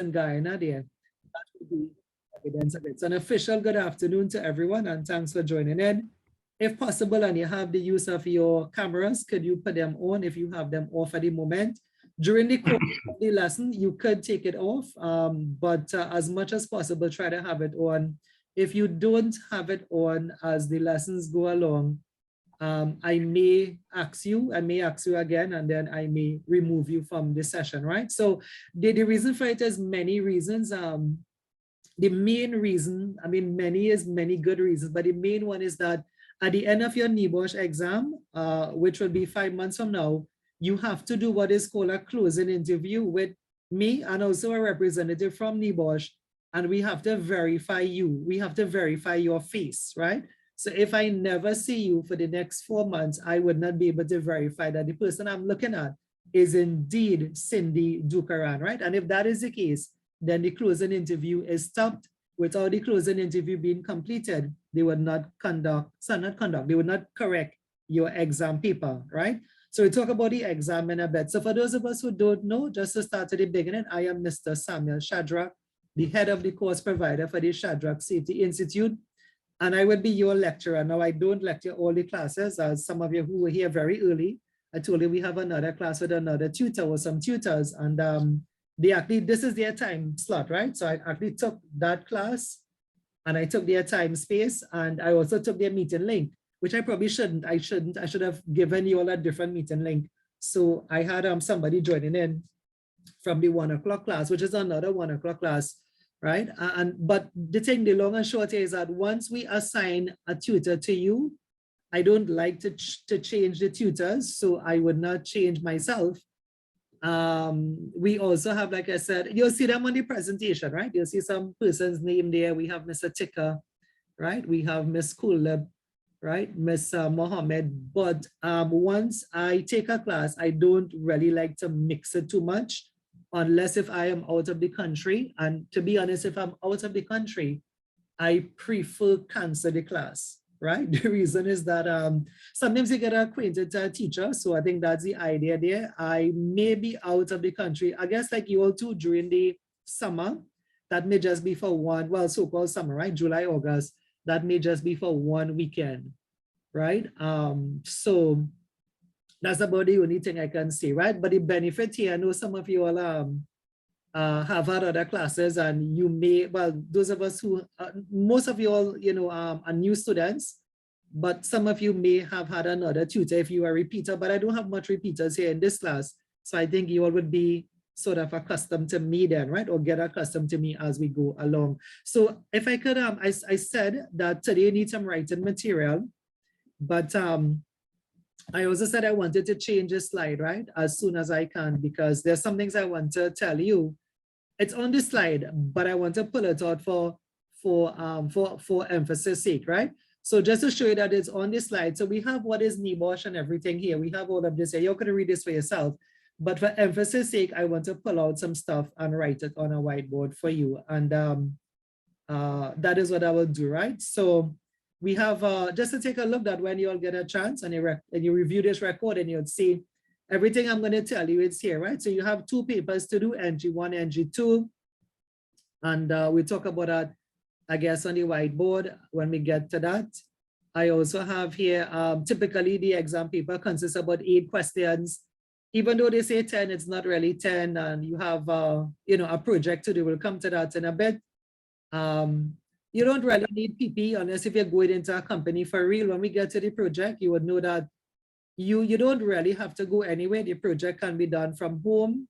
in Guyana there. That would be evidence of it. So an official good afternoon to everyone, and thanks for joining in. If possible, and you have the use of your cameras, could you put them on if you have them off at the moment? During the course of the lesson, you could take it off, but as much as possible, try to have it on. If you don't have it on as the lessons go along, I may ask you again, and then I may remove you from the session, right? So the reason for it is many reasons. The main reason, I mean, many good reasons, but the main one is that at the end of your NEBOSH exam, which will be 5 months from now, you have to do what is called a closing interview with me and also a representative from NEBOSH, and we have to verify you. We have to verify your face, right? So if I never see you for the next 4 months, I would not be able to verify that the person I'm looking at is indeed Cindy Dukaran, right? And if that is the case, then the closing interview is stopped. Without the closing interview being completed, they would not they would not correct your exam paper, right? So we talk about the exam in a bit. So for those of us who don't know, just to start at the beginning, I am Mr. Samuel Shadrack, the head of the course provider for the Shadrack Safety Institute, and I would be your lecturer. Now, I don't lecture all the classes, as some of you who were here very early, I told you we have another class with another tutor or some tutors, and this is their time slot, right? So I actually took that class and I took their time space, and I also took their meeting link, which I probably shouldn't. I should have given you all a different meeting link. So I had somebody joining in from the 1 o'clock class, which is another 1 o'clock class, right? But the thing, the long and short is that once we assign a tutor to you, I don't like to change the tutors, so I would not change myself. We also have, like I said, you'll see them on the presentation, right? You'll see some person's name there. We have Mr. Ticker, right? We have Miss Kuleb, right? Miss Mohammed. But once I take a class, I don't really like to mix it too much, unless if I am out of the country. And to be honest, if I'm out of the country, I prefer cancel the class, right? The reason is that sometimes you get acquainted to a teacher. So I think that's the idea there. I may be out of the country, I guess like you all too, during the summer. That may just be for one, well, so-called summer, right? July, August. That may just be for one weekend, right? So that's about the only thing I can say, right? But the benefit here, I know some of you all have had other classes, and you may, well, those of us who, most of you all, you know, are new students, but some of you may have had another tutor if you are a repeater, but I don't have much repeaters here in this class. So I think you all would be sort of accustomed to me then, right? Or get accustomed to me as we go along. So if I could, I said that today you need some writing material, but I also said I wanted to change the slide, right? As soon as I can, because there's some things I want to tell you. It's on the slide, but I want to pull it out for emphasis sake, right? So just to show you that it's on the slide. So we have what is NEBOSH and everything here. We have all of this here. You're going to read this for yourself. But for emphasis sake, I want to pull out some stuff and write it on a whiteboard for you. And that is what I will do, right? So we have, just to take a look at when you all get a chance and you review this record, and you'll see everything I'm going to tell you is here, right? So you have 2 papers to do, NG1, NG2. And we'll talk about that, I guess, on the whiteboard when we get to that. I also have here, typically the exam paper consists of about 8 questions. Even though they say 10, it's not really 10. And you have, you know, a project to do. We'll come to that in a bit. You don't really need PP unless if you're going into a company for real. When we get to the project, you would know that you don't really have to go anywhere. The project can be done from home.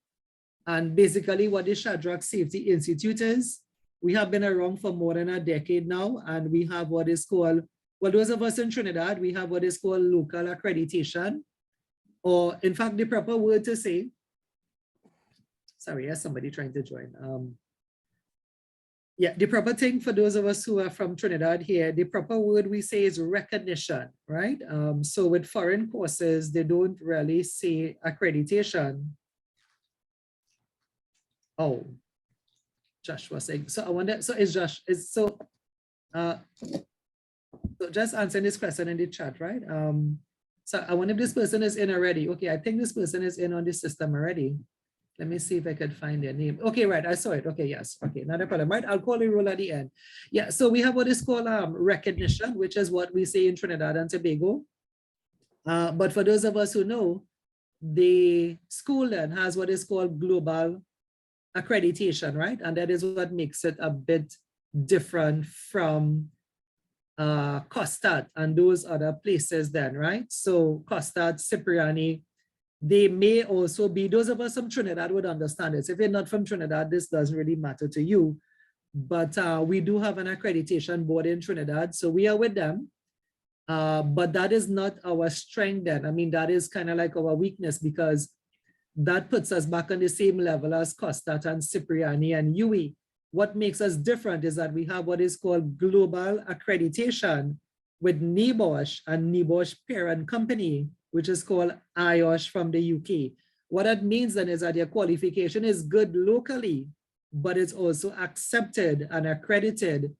And basically what the Shadrack Safety Institute is, we have been around for more than a decade now, and we have what is called, well, those of us in Trinidad, we have what is called local accreditation, or in fact, the proper word to say, sorry, there's somebody trying to join. Yeah, the proper thing for those of us who are from Trinidad here, the proper word we say is recognition, right? So with foreign courses, they don't really say accreditation. Oh, Josh was saying, so I wonder, so is Josh, so just answering this question in the chat, right? So I wonder if this person is in already. Okay, I think this person is in on the system already. Let me see if I could find their name. Okay, right, I saw it. Okay, yes. Okay, not a problem. Right, I'll call the roll at the end. Yeah, so we have what is called recognition, which is what we say in Trinidad and Tobago. But for those of us who know, the school then has what is called global accreditation, right? And that is what makes it a bit different from COSTAT and those other places then, right? So COSTAT, Cipriani, they may also be, those of us from Trinidad would understand this. If you're not from Trinidad, this doesn't really matter to you. But we do have an accreditation board in Trinidad, so we are with them. But that is not our strength then. I mean, that is kind of like our weakness, because that puts us back on the same level as COSTAT and Cipriani and UE. What makes us different is that we have what is called global accreditation with NEBOSH and NEBOSH parent company, which is called IOSH from the UK. What that means then is that your qualification is good locally, but it's also accepted and accredited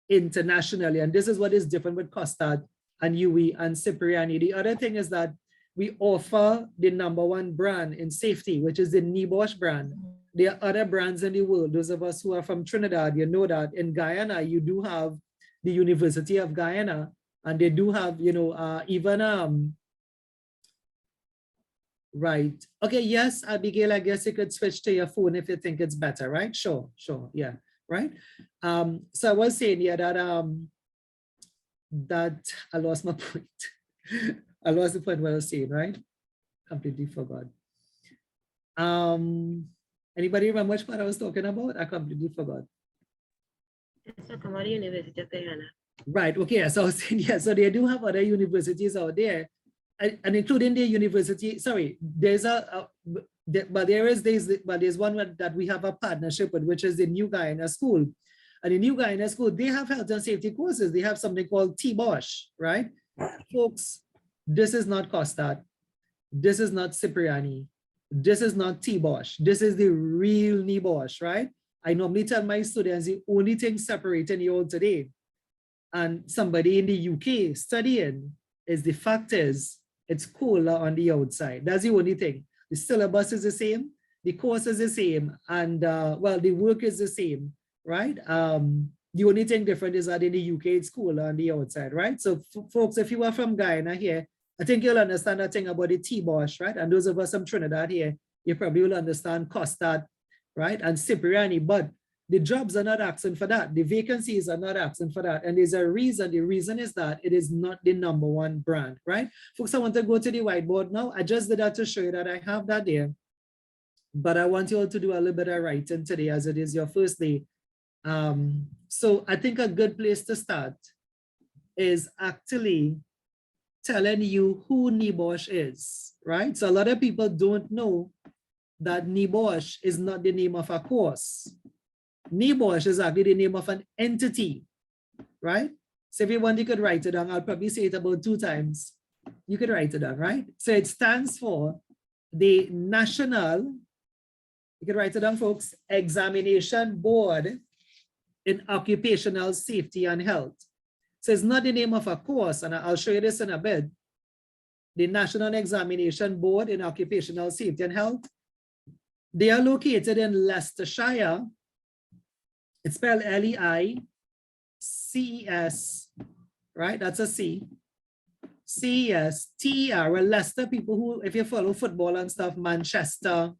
internationally. And this is what is different with COSTAT and UE and Cipriani. The other thing is that we offer the #1 brand in safety, which is the NEBOSH brand. There are other brands in the world. Those of us who are from Trinidad, you know that in Guyana, you do have the University of Guyana, and they do have, you know, even, right. Okay, yes, Abigail, I guess you could switch to your phone if you think it's better, right? Sure, yeah, right? So I was saying, yeah, that I lost my point. I lost the point what I was saying, right? Completely forgot. Anybody remember which part I was talking about? I completely forgot. University of Guyana. Right, okay, so I was saying, yeah, so they do have other universities out there, and including the university, sorry, there's there's one that we have a partnership with, which is the New Guyana School. And the New Guyana School, they have health and safety courses. They have something called NEBOSH, right? Folks, this is not COSTAT. This is not Cipriani. This is not NEBOSH. This is the real NEBOSH, right? I normally tell my students the only thing separating you all today and somebody in the UK studying is the fact is it's cooler on the outside. That's the only thing. The syllabus is the same, the course is the same, and well, the work is the same, right? The only thing different is that in the UK it's cooler on the outside, right? So folks, if you are from Guyana here, I think you'll understand that thing about the NEBOSH, right? And those of us from Trinidad here, you probably will understand COSTAT, right? And Cipriani, but the jobs are not asking for that. The vacancies are not asking for that. And there's a reason. The reason is that it is not the #1 brand, right? Folks, I want to go to the whiteboard now. I just did that to show you that I have that there. But I want you all to do a little bit of writing today as it is your first day. So I think a good place to start is actually telling you who NEBOSH is, right? So a lot of people don't know that NEBOSH is not the name of a course. NEBOSH is actually the name of an entity, right? So if you want, you could write it down. I'll probably say it about 2 times. You could write it down, right? So it stands for the National, you can write it down, folks, Examination Board in Occupational Safety and Health. So it's not the name of a course, and I'll show you this in a bit. The National Examination Board in Occupational Safety and Health. They are located in Leicestershire. It's spelled L-E-I-C-E-S, right? That's a C. C-E-S-T-E-R. Well, Leicester, people who, if you follow football and stuff, Manchester,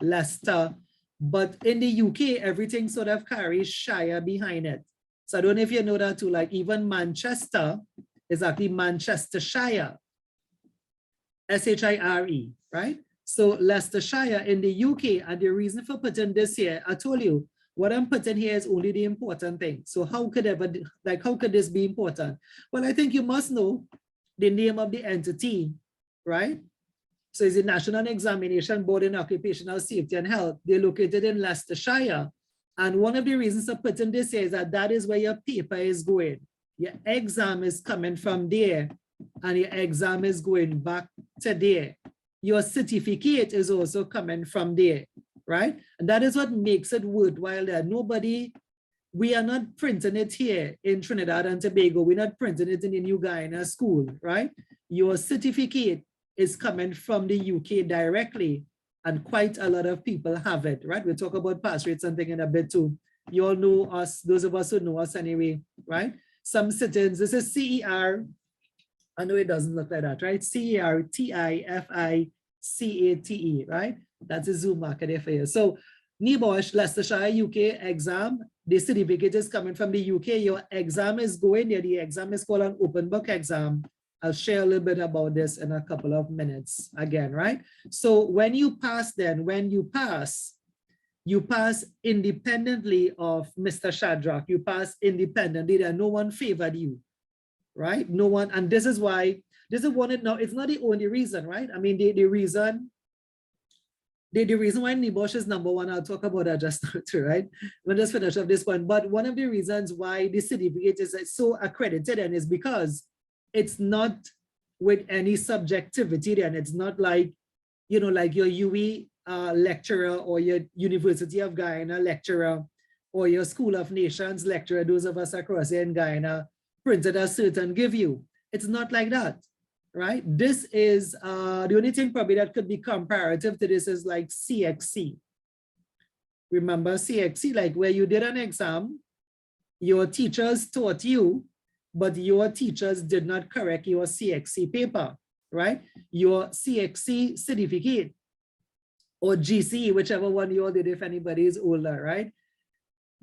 Leicester. But in the UK, everything sort of carries shire behind it. So I don't know if you know that too, like even Manchester is actually Manchestershire. S-H-I-R-E, right? So Leicestershire in the UK, and the reason for putting this here, I told you, what I'm putting here is only the important thing. So how could this be important? Well, I think you must know the name of the entity, right? So it's the National Examination Board in Occupational Safety and Health. They're located in Leicestershire. And one of the reasons for putting this here is that is where your paper is going. Your exam is coming from there, and your exam is going back to there. Your certificate is also coming from there, right? And that is what makes it worthwhile there. We are not printing it here in Trinidad and Tobago. We're not printing it in the New Guyana School, right? Your certificate is coming from the UK directly, and quite a lot of people have it, right? We'll talk about pass rate something in a bit too. You all know us, those of us who know us anyway, right? Some sit-ins, this is CER. I know it doesn't look like that, right? CERTIFICATE, right? That's a Zoom market for you. So NEBOSH, Leicestershire, UK exam, the certificate is coming from the UK. Your exam is going there. The exam is called an open book exam. I'll share a little bit about this in a couple of minutes again, right? So when you pass then, you pass independently of Mr. Shadrack. You pass independently, and no one favored you, right? No one, and this is why, this is one, now it's not the only reason, right? I mean, the reason why NEBOSH is number one, I'll talk about that just now too, right? We'll just finish off this one. But one of the reasons why the certificate is so accredited and is because it's not with any subjectivity, then it's not like, you know, like your UE lecturer or your University of Guyana lecturer or your School of Nations lecturer, those of us across here in Guyana, printed a cert and give you. It's not like that, right? This is, the only thing probably that could be comparative to this is like CXC. Remember CXC, like where you did an exam, your teachers taught you, but your teachers did not correct your CXC paper, right? Your CXC certificate or GCE, whichever one you all did if anybody is older, right?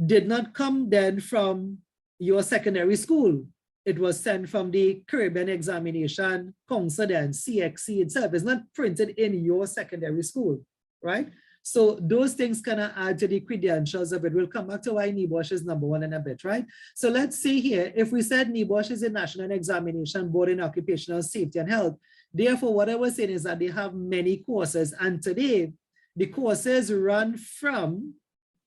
Did not come then from your secondary school. It was sent from the Caribbean Examination Council then, CXC itself. It's not printed in your secondary school, right? So those things kind of add to the credentials of it. We'll come back to why NEBOSH is number one in a bit, right? So let's see here, if we said NEBOSH is a National Examination Board in Occupational Safety and Health, therefore what I was saying is that they have many courses, and today the courses run from,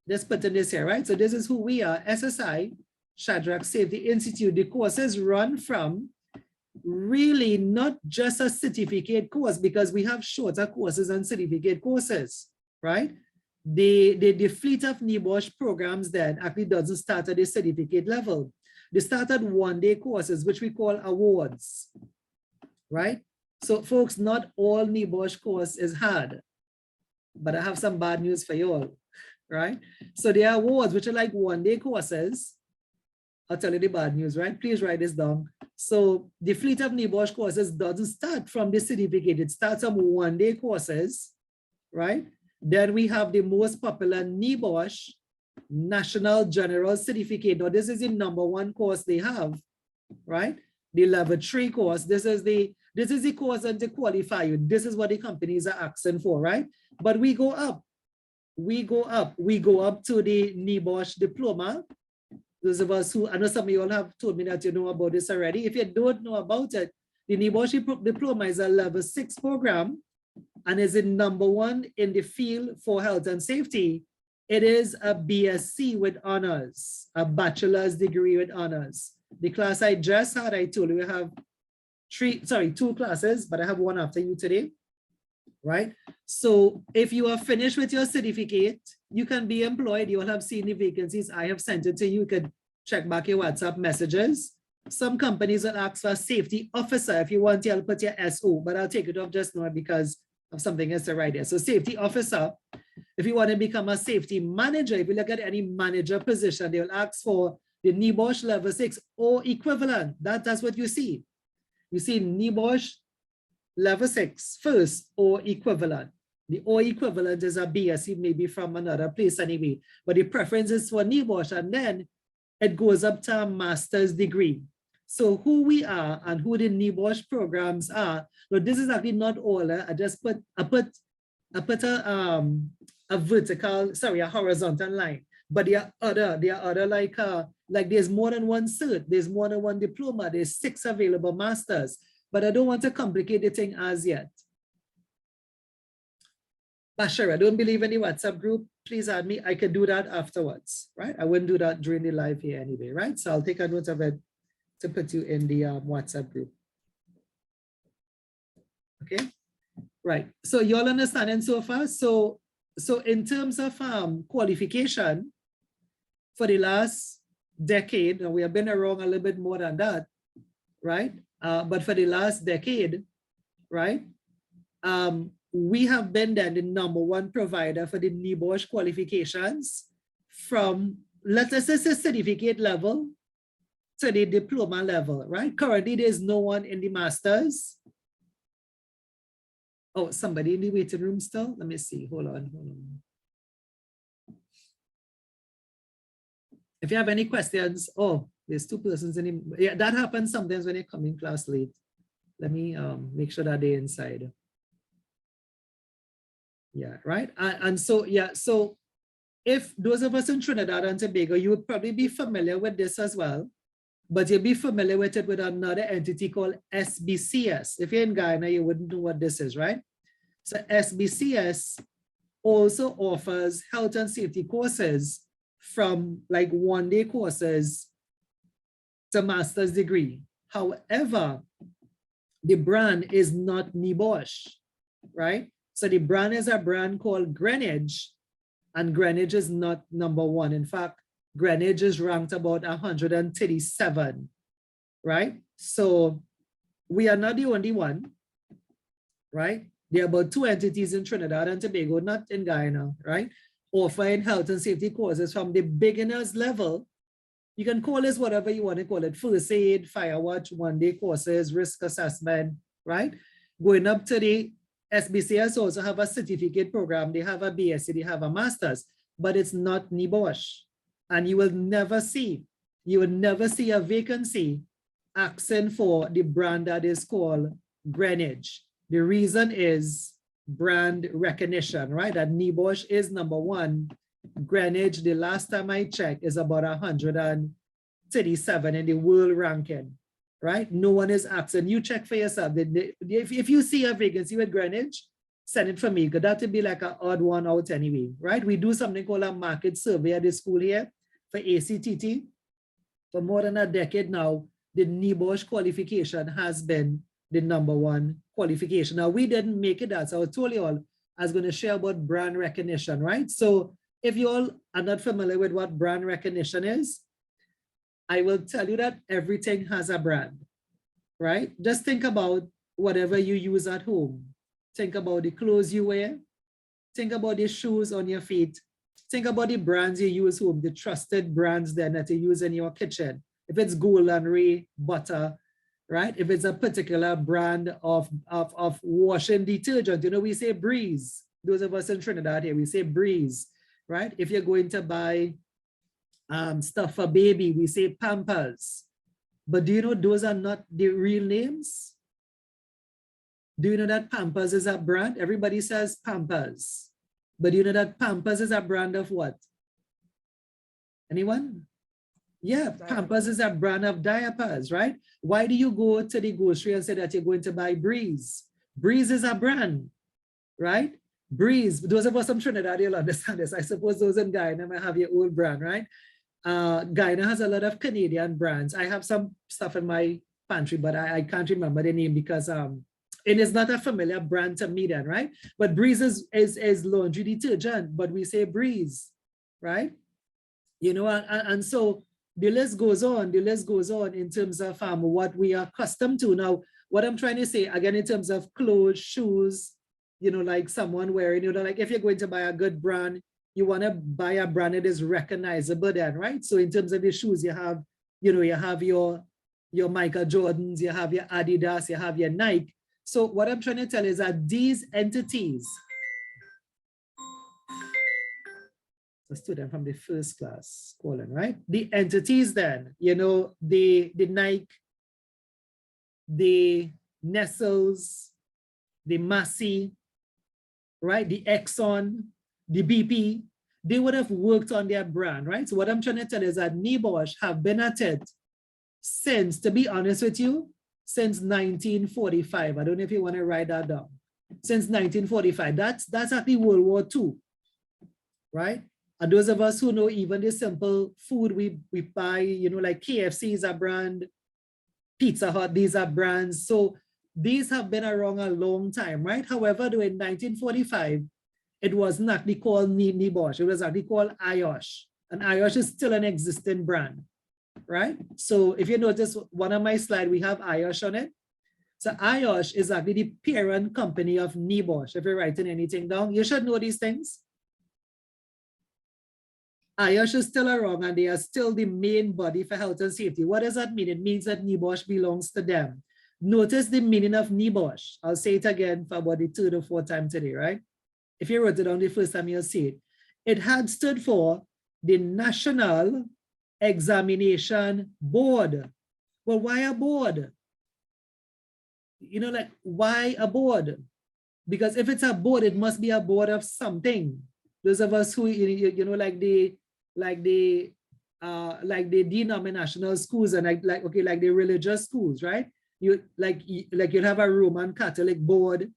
let's put in this here, right? So this is who we are, SSI, Shadrack Safety Institute. The courses run from really not just a certificate course, because we have shorter courses and certificate courses, right? The fleet of NEBOSH programs then actually doesn't start at the certificate level. They start at one-day courses, which we call awards, right? So folks, not all NEBOSH course is hard, but I have some bad news for you all, right? So there are awards, which are like one-day courses. I'll tell you the bad news, right? Please write this down. So the fleet of NEBOSH courses doesn't start from the certificate. It starts from one-day courses, right? Then we have the most popular NEBOSH National General Certificate. Now this is the number one course they have, right? The level 3 course. This is the course that to qualify you. This is what the companies are asking for, right? But we go up. We go up to the NEBOSH diploma. Those of us who, I know some of you all have told me that you know about this already. If you don't know about it, the NEBOSH diploma is a level 6 program and is in number one in the field for health and safety. It is a BSc with honors, a bachelor's degree with honors. The class I just had, I told you we have 2 classes, but I have one after you today, right? So if you are finished with your certificate, you can be employed. You will have seen the vacancies. I have sent it to you. You could check back your WhatsApp messages. Some companies will ask for a safety officer. If you want to, I'll put your SO, but I'll take it off just now because of something else right there. So safety officer, if you want to become a safety manager, if you look at any manager position, they will ask for the NEBOSH level 6 or equivalent. That's what you see. You see NEBOSH level 6 first or equivalent. The O equivalent is a BSc, maybe from another place anyway, but the preference is for NEBOSH, and then it goes up to a master's degree. So who we are and who the NEBOSH programs are. Now this is actually not all. I put a vertical, sorry, a horizontal line. But there are other like there's more than one cert, there's more than one diploma, there's 6 available masters. But I don't want to complicate the thing as yet. Bashara, don't believe in the WhatsApp group, please add me. I can do that afterwards, right? I wouldn't do that during the live here anyway, right? So I'll take a note of it to put you in the WhatsApp group. Okay, right. So you all understanding so far? So in terms of qualification, for the last decade, and we have been around a little bit more than that, right? But for the last decade, right? we have been then the #1 provider for the NEBOSH qualifications from, let us say, certificate level to the diploma level, right? Currently, there's no one in the master's. Oh, somebody in the waiting room still? Let me see. Hold on. If you have any questions, oh, there's 2 persons in the, yeah, that happens sometimes when you come in class late. Let me make sure that they're inside. Yeah, right. And so, yeah, so if those of us in Trinidad and Tobago, you would probably be familiar with this as well, but you'll be familiar with it with another entity called SBCS. If you're in Guyana, you wouldn't know what this is, right? So SBCS also offers health and safety courses from like 1-day courses to master's degree. However, the brand is not NEBOSH, right? So the brand is a brand called Greenwich, and Greenwich is not #1. In fact, Greenwich is ranked about 137, right? So we are not the only one, right? There are about 2 entities in Trinidad and Tobago, not in Guyana, right? Offering health and safety courses from the beginner's level. You can call this whatever you want to call it: first aid, fire watch, 1-day courses, risk assessment, right? Going up to the SBCS also have a certificate program. They have a BSc, they have a master's, but it's not NEBOSH. And you will never see a vacancy asking for the brand that is called Greenwich. The reason is brand recognition, right? That NEBOSH is #1. Greenwich, the last time I checked, is about 137 in the world ranking, right? No one is asking. You check for yourself. If you see a vacancy with Greenwich, send it for me, because that would be like an odd one out anyway, right? We do something called a market survey at the school here for ACTT. For more than a decade now, the NEBOSH qualification has been the #1 qualification. Now, we didn't make it that, so I told you all I was going to share about brand recognition, right? So if you all are not familiar with what brand recognition is, I will tell you that everything has a brand, right? Just think about whatever you use at home. Think about the clothes you wear. Think about the shoes on your feet. Think about the brands you use home, the trusted brands then that you use in your kitchen. If it's Golden Ray butter, right? If it's a particular brand of washing detergent, you know, we say Breeze. Those of us in Trinidad here, we say Breeze, right? If you're going to buy stuff for baby, we say Pampers. But do you know those are not the real names? Do you know that Pampers is a brand? Everybody says Pampers. But do you know that Pampers is a brand of what? Anyone? Yeah, Pampers is a brand of diapers, right? Why do you go to the grocery and say that you're going to buy Breeze? Breeze is a brand, right? Breeze, those of us from Trinidad, you'll understand this. I suppose those in Guyana might have your own brand, right? Guyana has a lot of Canadian brands. I have some stuff in my pantry, but I can't remember the name because it is not a familiar brand to me then, right? But Breeze is laundry detergent, but we say Breeze, right? You know, and so the list goes on in terms of what we are accustomed to. Now, what I'm trying to say, again, in terms of clothes, shoes, you know, like someone wearing, you know, like if you're going to buy a good brand, you want to buy a brand that is recognizable then, right? So in terms of your shoes, you have, you know, you have your Michael Jordans, you have your Adidas, you have your Nike. So what I'm trying to tell is that these entities, a student from the first class calling, right? The entities then, you know, the Nike, the Nestles, the Massey, right? The Exxon, the BP, they would have worked on their brand, right? So what I'm trying to tell you is that NEBOSH have been at it since, to be honest with you, since 1945. I don't know if you want to write that down. Since 1945, that's actually World War II, right? And those of us who know even the simple food we buy, you know, like KFC is a brand, Pizza Hut, these are brands. So these have been around a long time, right? However, though in 1945, it was not actually called NEBOSH, it was actually called IOSH. And IOSH is still an existing brand, right? So if you notice one of my slides, we have IOSH on it. So NEBOSH is actually the parent company of NEBOSH. If you're writing anything down, you should know these things. NEBOSH is still around and they are still the main body for health and safety. What does that mean? It means that NEBOSH belongs to them. Notice the meaning of NEBOSH. I'll say it again for about the third or fourth time today, right? If you wrote it down the first time, you'll see it. It had stood for the National Examination Board. Well, why a board? You know, like, why a board? Because if it's a board, it must be a board of something. Those of us who, you know, like the denominational schools and like the religious schools, right? You'll have a Roman Catholic board,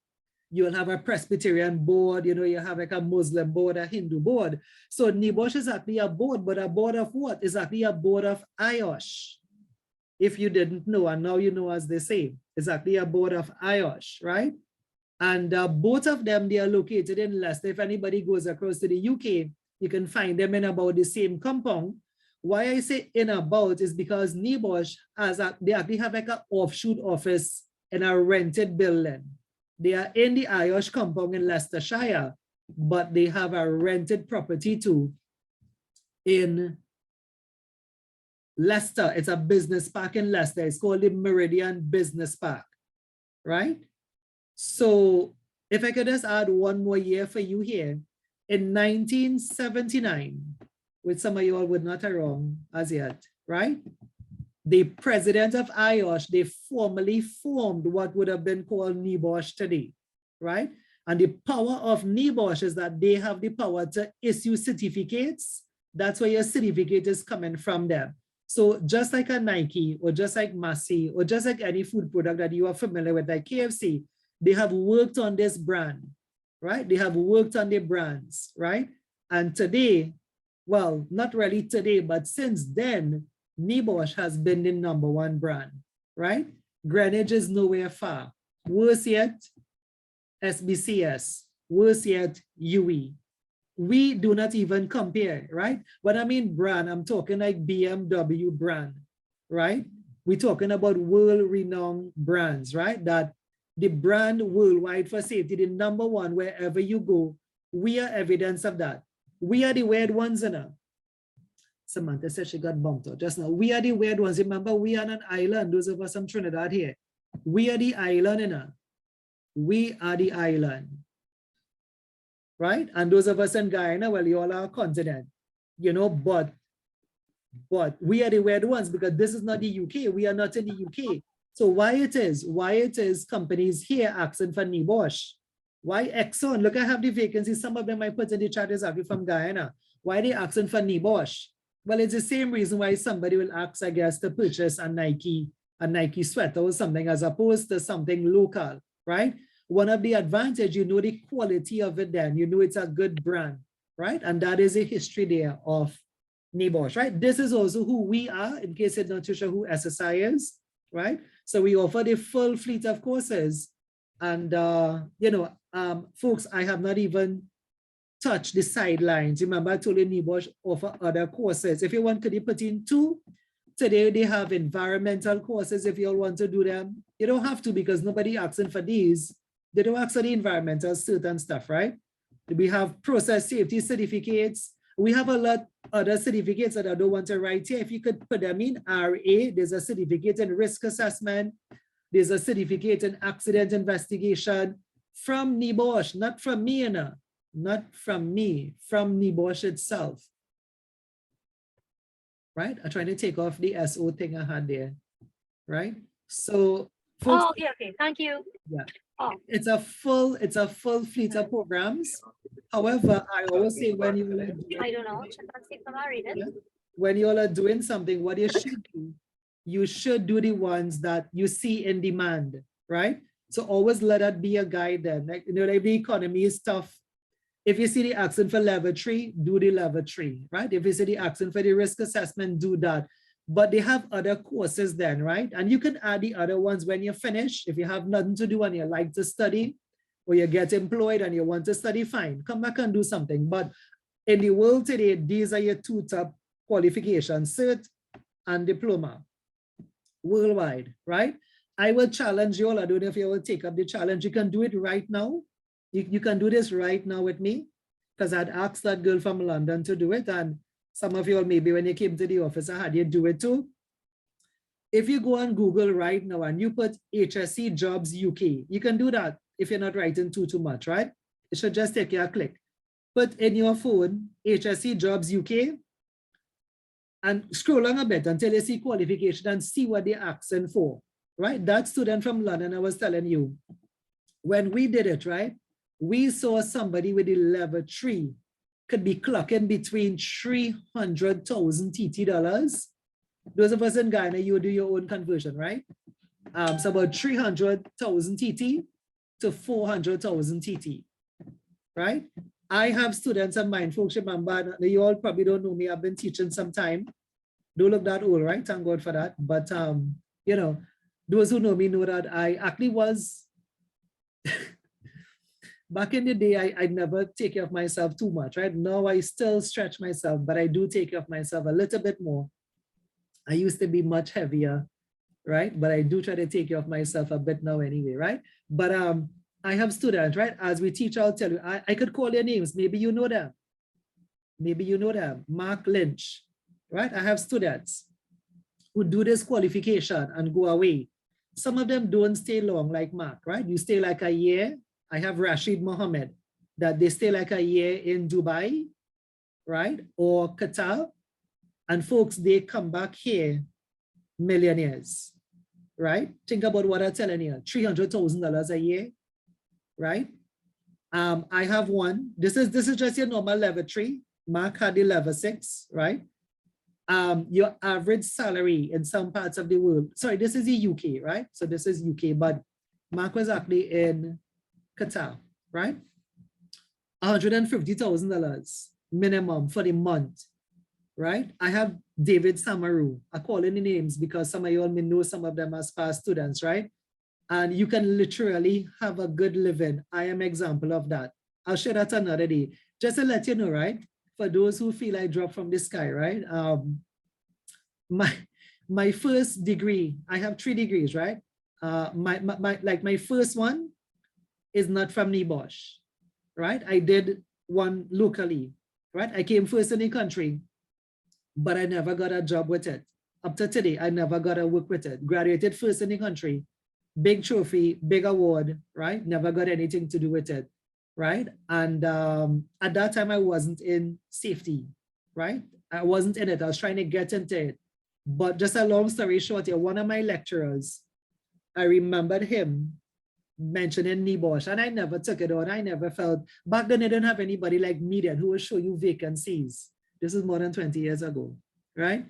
you'll have a Presbyterian board, you know, you have like a Muslim board, a Hindu board. So NEBOSH is actually a board, but a board of what? It's actually a board of NEBOSH. If you didn't know, and now you know, as they say, it's actually a board of NEBOSH, right? And both of them, they are located in Leicester. If anybody goes across to the UK, you can find them in about the same compound. Why I say in about is because NEBOSH, they actually have like an offshoot office in a rented building. They are in the NEBOSH compound in Leicestershire, but they have a rented property too in Leicester. It's a business park in Leicester. It's called the Meridian Business Park, right? So if I could just add one more year for you here, in 1979, which some of you all would not around as yet, right? The president of NEBOSH, they formally formed what would have been called NEBOSH today, right? And the power of NEBOSH is that they have the power to issue certificates. That's where your certificate is coming from them. So just like a Nike, or just like Massey, or just like any food product that you are familiar with, like KFC, they have worked on this brand, right? They have worked on their brands, right? And today, well, not really today, but since then, NEBOSH has been the #1 brand, right? Greenwich is nowhere far. Worse yet, SBCS. Worse yet, UE. We do not even compare, right? When I mean brand, I'm talking like BMW brand, right? We're talking about world-renowned brands, right? That the brand worldwide for safety, the #1 wherever you go, we are evidence of that. We are the weird ones, you know. Samantha said she got bumped out just now. We are the weird ones. Remember, we are on an island. Those of us from Trinidad here. We are the island, you know. We are the island. Right? And those of us in Guyana, well, you all are a continent, you know, but we are the weird ones because this is not the UK. We are not in the UK. So why it is companies here asking for NEBOSH? Why Exxon? Look, I have the vacancies. Some of them I put in the chat is actually from Guyana. Why are they asking for NEBOSH? Well, it's the same reason why somebody will ask, I guess, to purchase a Nike sweater or something as opposed to something local, right? One of the advantage, you know the quality of it then, you know it's a good brand, right? And that is a history there of NEBOSH, right? This is also who we are, in case you're not too sure who SSI is, right? So we offer the full fleet of courses. And, you know, folks, I have not even touched the sidelines. Remember, I told you NEBOSH offer other courses. If you want, could you put in 2? Today, they have environmental courses if you all want to do them. You don't have to because nobody asking for these. They don't ask for the environmental certain stuff, right? We have process safety certificates. We have a lot other certificates that I don't want to write here. If you could put them in RA, there's a certificate in risk assessment. There's a certificate in accident investigation from NEBOSH, not from me, you know. Not from me, from NEBOSH itself. Right? I'm trying to take off the SO thing I had there. Right? So folks, oh, okay. Thank you. Yeah. Oh. It's a full fleet of programs. However, I always say when you I don't know. When you all are doing something, what you should do the ones that you see in demand, right? So always let that be a guide then. Like, you know, like the economy is tough. If you see the action for level 3, do the level 3, right? If you see the action for the risk assessment, do that. But they have other courses then, right? And you can add the other ones when you finish. If you have nothing to do and you like to study, or you get employed and you want to study, fine, come back and do something. But in the world today, these are your 2 top qualifications, cert and diploma, worldwide, right? I will challenge you all. I don't know if you will take up the challenge. You can do it right now. You can do this right now with me, because I'd asked that girl from London to do it. And some of you all, maybe when you came to the office, I had you do it too. If you go on Google right now and you put HSC Jobs UK, you can do that if you're not writing too much, right? It should just take you a click. Put in your phone, HSC Jobs UK, and scroll on a bit until you see qualification and see what they're asking for, right? That student from London, I was telling you, when we did it, right? We saw somebody with a level 3 could be clocking between 300,000 TT dollars. Those of us in Ghana, you do your own conversion, right? So about 300,000 TT to 400,000 TT, right? I have students of mine, folks, remember, you all probably don't know me. I've been teaching some time. Don't look that old, right? Thank God for that. But, you know, those who know me know that I actually was, back in the day, I never take care of myself too much, right? Now I still stretch myself, but I do take care of myself a little bit more. I used to be much heavier, right? But I do try to take care of myself a bit now anyway, right? But I have students, right? As we teach, I'll tell you, I could call their names. Maybe you know them. Maybe you know them. Mark Lynch, right? I have students who do this qualification and go away. Some of them don't stay long like Mark, right? You stay like a year. I have Rashid Mohammed, that they stay like a year in Dubai, right? Or Qatar. And folks, they come back here millionaires, right? Think about what I'm telling you, $300,000 a year, right? I have one. This is just your normal level 3. Mark had the level 6, right? Your average salary in some parts of the world. Sorry, this is the UK, right? So this is UK, but Mark was actually in Qatar, right? $150,000 minimum for the month, right? I have David Samaru. I call in the names because some of you all may know some of them as past students, right? And you can literally have a good living. I am an example of that. I'll share that another day. Just to let you know, right? For those who feel I dropped from the sky, right? My first degree, I have 3 degrees, right? My first one is not from NEBOSH, right? I did one locally, right? I came first in the country, but I never got a job with it. Up to today, I never got to work with it. Graduated first in the country, big trophy, big award, right? Never got anything to do with it, right? And at that time, I wasn't in safety, right? I wasn't in it. I was trying to get into it. But just a long story short here, one of my lecturers, I remembered him mentioning NEBOSH, and I never took it on. I never felt, back then I didn't have anybody like me then who will show you vacancies. This is more than 20 years ago, right?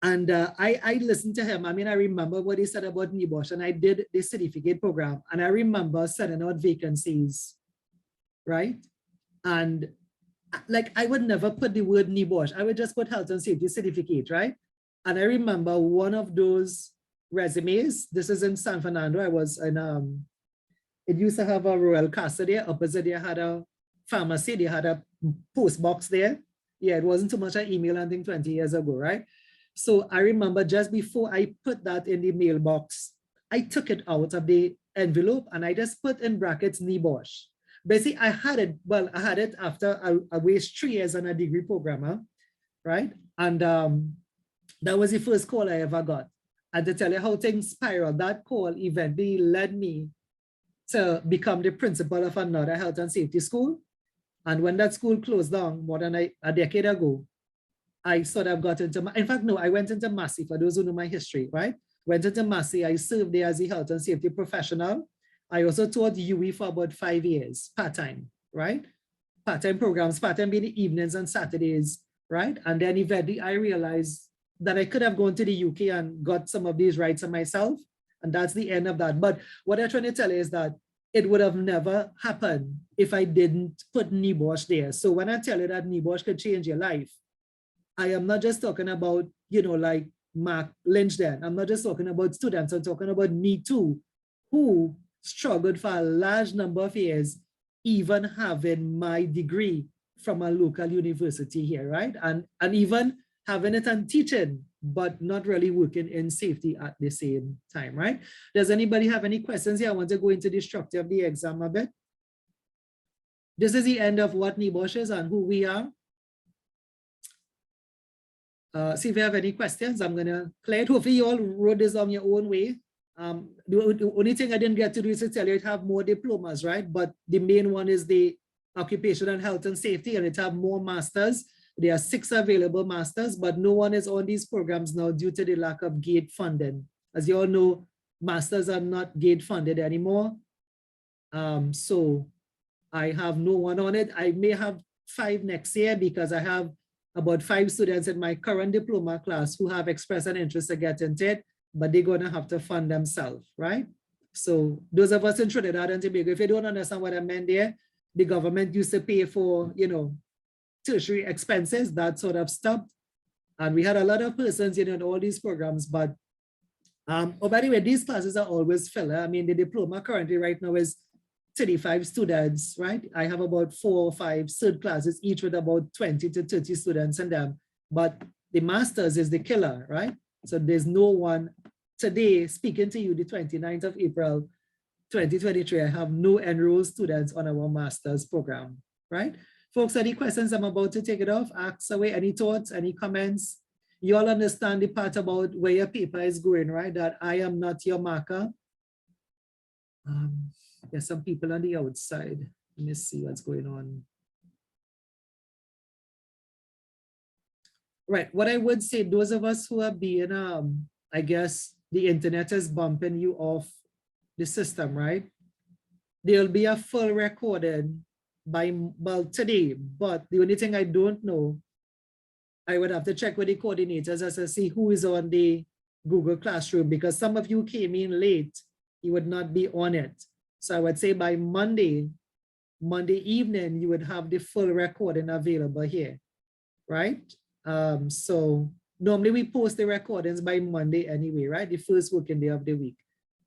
And I listened to him. I mean, I remember what he said about NEBOSH, and I did the certificate program, and I remember sending out vacancies, right? And like, I would never put the word NEBOSH. I would just put health and safety certificate, right? And I remember one of those resumes, this is in San Fernando. I was in, it used to have a Royal Castle there. Opposite there had a pharmacy. They had a post box there. Yeah, it wasn't too much an email, I think 20 years ago, right? So I remember just before I put that in the mailbox, I took it out of the envelope and I just put in brackets NEBOSH. Basically, I had it after I wasted 3 years on a degree programmer, right? And that was the first call I ever got. And to tell you how things spiraled, that call eventually led me to become the principal of another health and safety school. And when that school closed down more than a decade ago, I sort of got into, in fact, no, I went into Massey, for those who know my history, right? Went into Massey, I served there as a health and safety professional. I also taught UE for about 5 years, part-time, right? Part-time programs, part-time being the evenings and Saturdays, right? And then eventually I realized that I could have gone to the UK and got some of these rights for myself. And that's the end of that. But what I'm trying to tell you is that it would have never happened if I didn't put NEBOSH there. So when I tell you that NEBOSH could change your life, I am not just talking about, you know, like Mark Lynch then. I'm not just talking about students. I'm talking about me too, who struggled for a large number of years, even having my degree from a local university here, right? And even having it and teaching but not really working in safety at the same time, right? Does anybody have any questions here? I want to go into the structure of the exam a bit. This is the end of what NEBOSH is and who we are. See if you have any questions. I'm gonna clear it. Hopefully you all wrote this on your own way. The only thing I didn't get to do is to tell you it have more diplomas, right? But the main one is the occupational health and safety, and it have more masters. There are 6 available masters, but no one is on these programs now due to the lack of GATE funding. As you all know, masters are not GATE funded anymore. So I have no one on it. I may have 5 next year because I have about 5 students in my current diploma class who have expressed an interest to get into it, but they're going to have to fund themselves, right? So those of us in Trinidad and Tobago, if you don't understand what I meant there, the government used to pay for, you know, tertiary expenses, that sort of stopped. And we had a lot of persons in all these programs, but oh, by the way, these classes are always filler. I mean, the diploma currently right now is 35 students, right? I have about 4 or 5 cert classes, each with about 20 to 30 students in them. But the master's is the killer, right? So there's no one today speaking to you, the 29th of April, 2023, I have no enrolled students on our master's program, right? Folks, any questions? I'm about to take it off. Ask away. Any thoughts, any comments? You all understand the part about where your paper is going, right? That I am not your marker. There's some people on the outside. Let me see what's going on. Right, what I would say, those of us who are being, I guess the internet is bumping you off the system, right? There'll be a full recording by, well, today, but the only thing I don't know, I would have to check with the coordinators as to see who is on the Google Classroom, because some of you came in late, you would not be on it. So I would say by Monday evening, you would have the full recording available here, right? So normally we post the recordings by Monday anyway, right? The first working day of the week.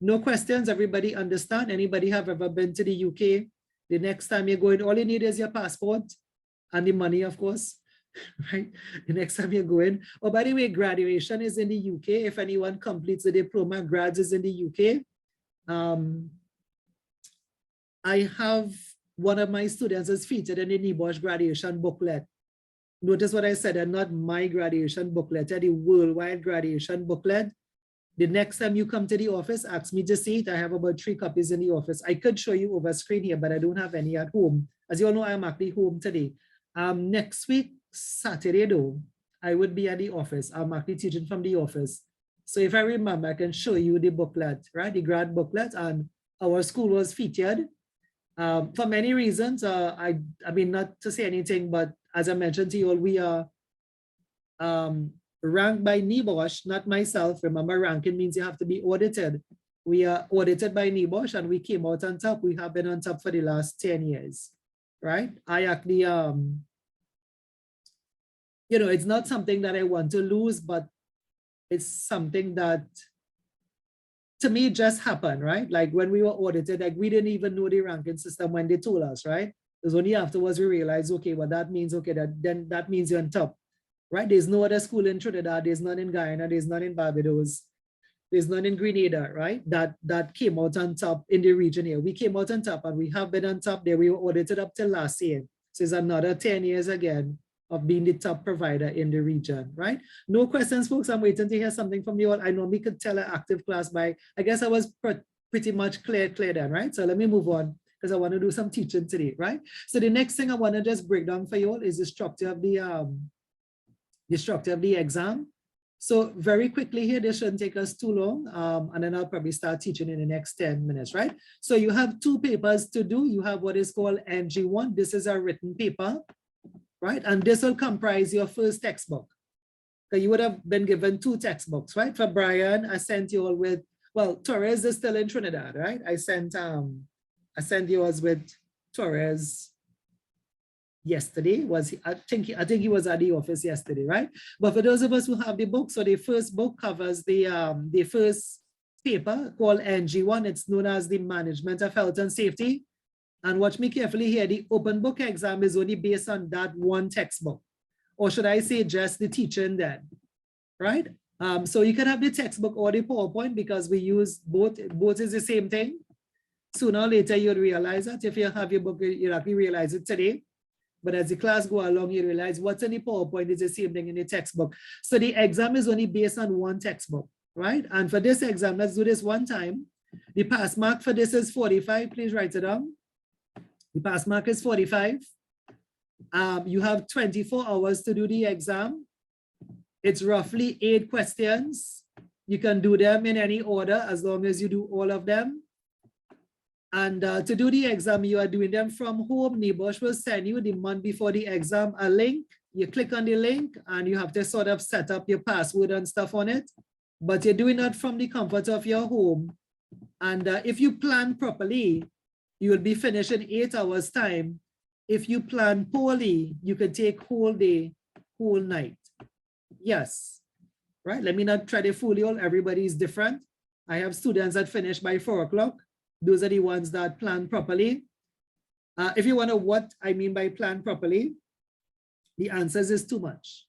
No questions, everybody understand? Anybody have ever been to the UK? The next time you're going, all you need is your passport and the money, of course, right? The next time you're going. Oh, by the way, graduation is in the UK. If anyone completes the diploma, grads is in the UK. I have one of my students is featured in the NEBOSH graduation booklet. Notice what I said, and not my graduation booklet, the worldwide graduation booklet. The next time you come to the office, ask me to see it. I have about 3 copies in the office. I could show you over screen here, but I don't have any at home. As you all know, I'm actually home today. Next week, Saturday though, I would be at the office. I'm actually teaching from the office. So if I remember, I can show you the booklet, right? The grad booklet, and our school was featured. For many reasons, I mean, not to say anything, but as I mentioned to you all, we are ranked by NEBOSH, not myself. Remember, ranking means you have to be audited. We are audited by NEBOSH and we came out on top. We have been on top for the last 10 years, right? I actually, you know, it's not something that I want to lose, but it's something that to me just happened, right? Like when we were audited, like we didn't even know the ranking system when they told us, right? It was only afterwards we realized, okay, well, that means, okay, then that means you're on top, right? There's no other school in Trinidad, there's none in Guyana, there's none in Barbados, there's none in Grenada, right? That came out on top in the region here. We came out on top and we have been on top there. We were audited up till last year. So it's another 10 years again of being the top provider in the region, right? No questions, folks. I'm waiting to hear something from you all. I normally could tell an active class by, I guess I was pretty much clear then, right? So let me move on because I want to do some teaching today, right? So the next thing I want to just break down for you all is the structure of the exam. So very quickly here, this shouldn't take us too long. And then I'll probably start teaching in the next 10 minutes, right? So you have 2 papers to do. You have what is called NG1. This is a written paper, right? And this will comprise your first textbook. So you would have been given 2 textbooks, right? For Brian, I sent you all with, well, Torres is still in Trinidad, right? I sent yours with Torres yesterday. I think he was at the office yesterday, right? But for those of us who have the book, so the first book covers the first paper called NG1. It's known as the Management of Health and Safety. And watch me carefully here, the open book exam is only based on that one textbook. Or should I say just the teaching then? right? So you can have the textbook or the PowerPoint because we use both. Both is the same thing. Sooner or later, you'll realize that if you have your book, you'll actually realize it today. But as the class go along, you realize what's in the PowerPoint is the same thing in the textbook. So the exam is only based on one textbook, right? And for this exam, let's do this one time. The pass mark for this is 45. Please write it down. The pass mark is 45. You have 24 hours to do the exam. It's roughly 8 questions. You can do them in any order as long as you do all of them. And to do the exam, you are doing them from home. NEBOSH will send you the month before the exam a link. You click on the link and you have to sort of set up your password and stuff on it. But you're doing that from the comfort of your home. And if you plan properly, you will be finished in 8 hours time. If you plan poorly, you can take whole day, whole night. Yes, right? Let me not try to fool you all. Everybody is different. I have students that finish by 4 o'clock. Those are the ones that plan properly. If you wonder what I mean by plan properly, the answers is too much,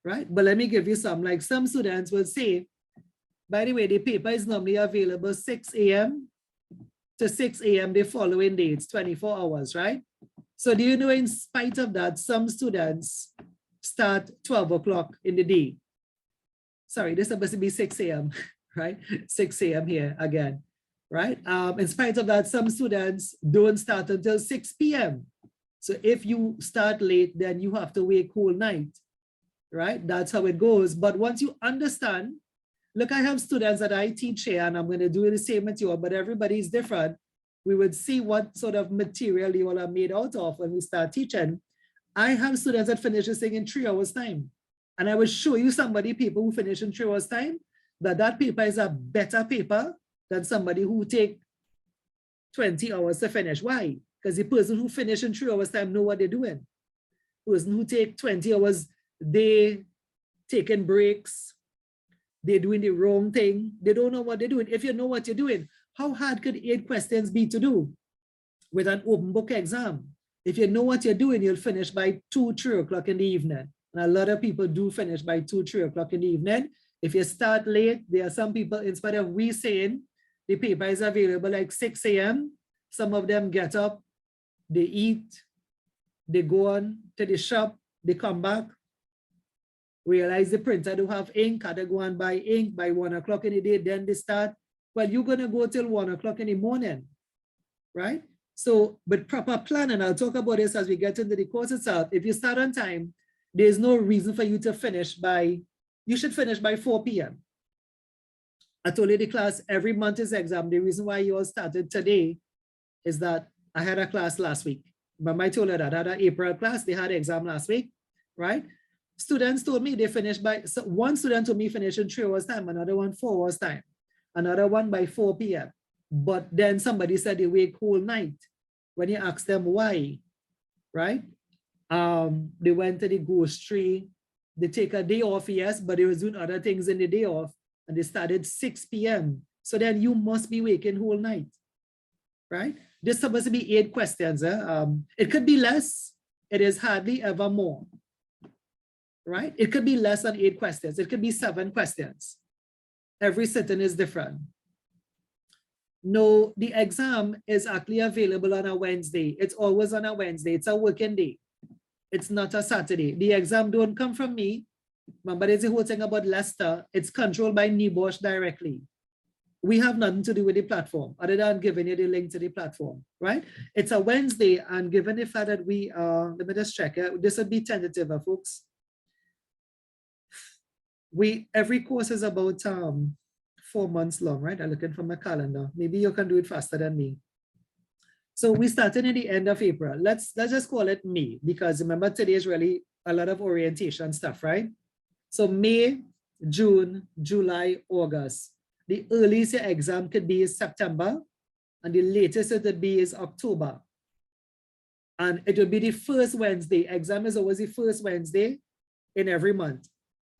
right? But let me give you some, like some students will say, by the way, the paper is normally available 6 a.m. to 6 a.m. the following day. It's 24 hours, right? So do you know, in spite of that, some students start 12 o'clock in the day. Sorry, this is supposed to be 6 a.m., right? 6 a.m. here again, right? In spite of that, some students don't start until 6 p.m. So if you start late, then you have to wait whole night, right? That's how it goes. But once you understand, look, I have students that I teach here, and I'm going to do the same with you, but everybody is different. We would see what sort of material you all are made out of when we start teaching. I have students that finish this thing in 3 hours time. And I will show you people who finish in 3 hours time, that paper is a better paper than somebody who take 20 hours to finish. Why? Because the person who finish in 3 hours time know what they're doing. The person who take 20 hours, they taking breaks, they're doing the wrong thing. They don't know what they're doing. If you know what you're doing, how hard could 8 questions be to do with an open book exam? If you know what you're doing, you'll finish by 2, 3 o'clock in the evening. And a lot of people do finish by 2, 3 o'clock in the evening. If you start late, there are some people, in spite of we saying the paper is available like 6 a.m., some of them get up, they eat, they go on to the shop, they come back, realize the printer don't have ink, and they go and buy ink by 1 o'clock in the day, then they start. Well, you're going to go till 1 o'clock in the morning, right? So, with proper planning, I'll talk about this as we get into the course itself. If you start on time, there's no reason for you to finish you should finish by 4 p.m. I told you the class, every month is exam. The reason why you all started today is that I had a class last week. Remember I told you that I had an April class, they had an exam last week, right? Students told me they finished so one student told me finish in 3 hours time, another one 4 hours time, another one by 4 p.m. But then somebody said they wake whole night. When you ask them why, right? They went to the grocery, they take a day off, yes, but they was doing other things in the day off, and they started 6 p.m. So then you must be waking whole night, right? This is supposed to be 8 questions. It could be less, it is hardly ever more, right? It could be less than 8 questions. It could be 7 questions. Every sitting is different. No, the exam is actually available on a Wednesday. It's always on a Wednesday. It's a working day. It's not a Saturday. The exam don't come from me. Remember, there's a whole thing about Leicester. It's controlled by NEBOSH directly. We have nothing to do with the platform other than giving you the link to the platform, right? It's a Wednesday, and given the fact that we are, let me just check it. This would be tentative, folks. Every course is about 4 months long, right? I'm looking for my calendar. Maybe you can do it faster than me. So we started in the end of April. Let's just call it May, because remember today is really a lot of orientation stuff, right? So May, June, July, August. The earliest your exam could be is September, and the latest it would be is October. And it will be the first Wednesday. Exam is always the first Wednesday in every month.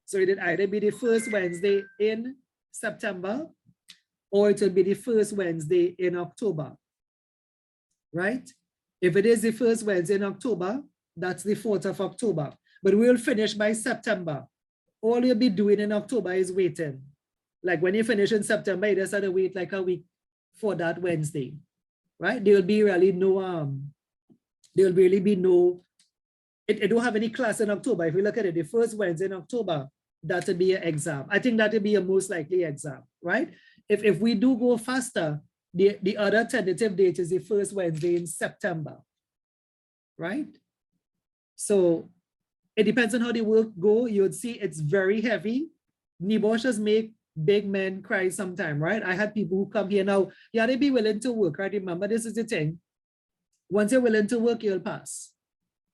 So it would either be the first Wednesday in September, or it will be the first Wednesday in October, right? If it is the first Wednesday in October, that's the 4th of October, but we'll finish by September. all you'll be doing in October is waiting. Like when you finish in September, you just have to wait like a week for that Wednesday, right? There'll be really no, there'll really be no, it don't have any class in October. If you look at it, the first Wednesday in October, that would be an exam. I think that would be a most likely exam, right? If we do go faster, the other tentative date is the first Wednesday in September, right? So it depends on how the work go. You would see it's very heavy. NEBOSHs make big men cry sometime, right? I had people who come here now, yeah, they be willing to work, right? Remember, this is the thing. Once you're willing to work, you'll pass,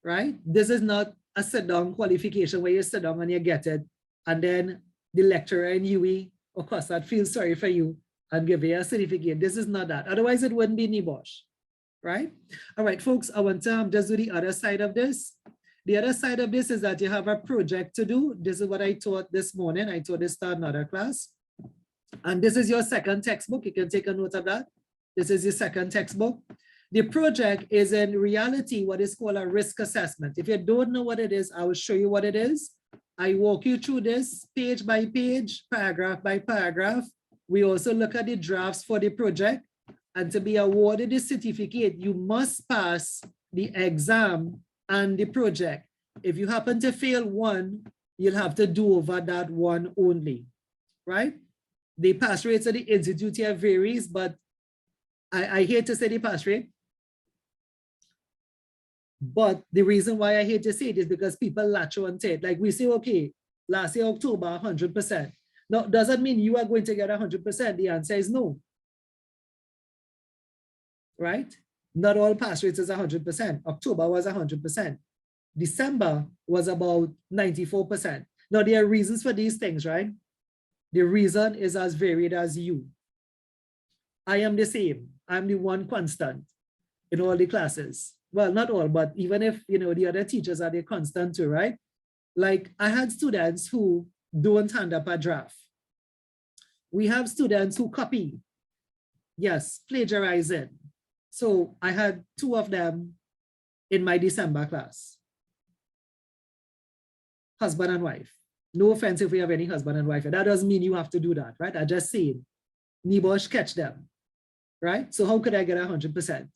right? This is not a sit-down qualification where you sit down and you get it, and then the lecturer in UE or COSAT feels sorry for you and give you a certificate. This is not that. Otherwise, it wouldn't be NEBOSH, right? All right, folks, I want to just do the other side of this. The other side of this is that you have a project to do. This is what I taught this morning. I taught this to another class. And this is your second textbook. You can take a note of that. This is your second textbook. The project is in reality what is called a risk assessment. If you don't know what it is, I will show you what it is. I walk you through this page by page, paragraph by paragraph. We also look at the drafts for the project. And to be awarded the certificate, you must pass the exam and the project. If you happen to fail one, you'll have to do over that one only, right? The pass rates of the institute here varies, but I hate to say the pass rate. But the reason why I hate to say it is because people latch on to it. Like we say, okay, last year, October, 100%. Now, does that mean you are going to get 100%? The answer is no, right? Not all pass rates is 100%. October was 100%. December was about 94%. Now, there are reasons for these things, right? The reason is as varied as you. I am the same. I'm the one constant in all the classes. Well, not all, but even if, you know, the other teachers are the constant too, right? Like I had students who don't hand up a draft. We have students who copy. Yes, plagiarizing. So I had two of them in my December class. Husband and wife. No offense if we have any husband and wife. That doesn't mean you have to do that, right? I just said, NEBOSH catch them, right? So how could I get 100%,